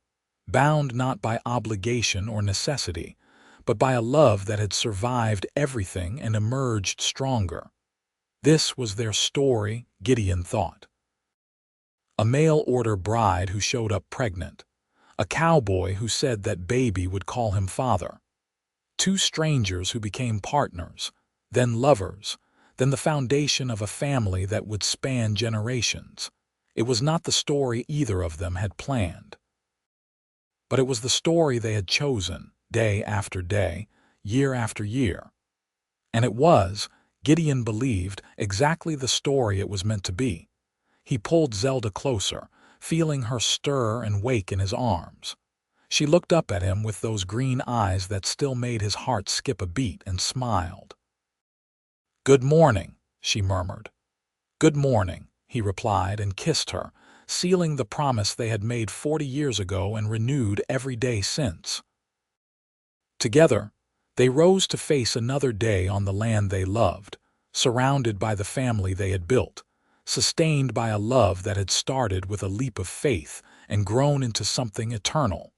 bound not by obligation or necessity, but by a love that had survived everything and emerged stronger. This was their story, Gideon thought. A mail-order bride who showed up pregnant. A cowboy who said that baby would call him father. Two strangers who became partners, then lovers, then the foundation of a family that would span generations. It was not the story either of them had planned. But it was the story they had chosen, day after day, year after year. And it was, Gideon believed, exactly the story it was meant to be. He pulled Zelda closer, feeling her stir and wake in his arms. She looked up at him with those green eyes that still made his heart skip a beat and smiled. "Good morning," she murmured. "Good morning," he replied and kissed her, sealing the promise they had made 40 years ago and renewed every day since. Together, they rose to face another day on the land they loved, surrounded by the family they had built, sustained by a love that had started with a leap of faith and grown into something eternal.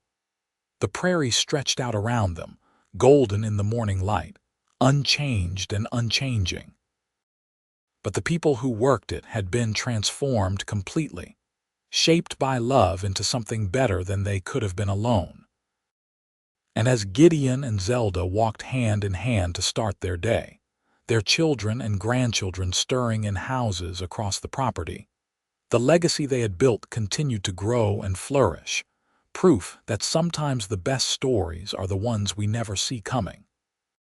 The prairie stretched out around them, golden in the morning light, unchanged and unchanging. But the people who worked it had been transformed completely, shaped by love into something better than they could have been alone. And as Gideon and Zelda walked hand in hand to start their day, their children and grandchildren stirring in houses across the property, the legacy they had built continued to grow and flourish, proof that sometimes the best stories are the ones we never see coming.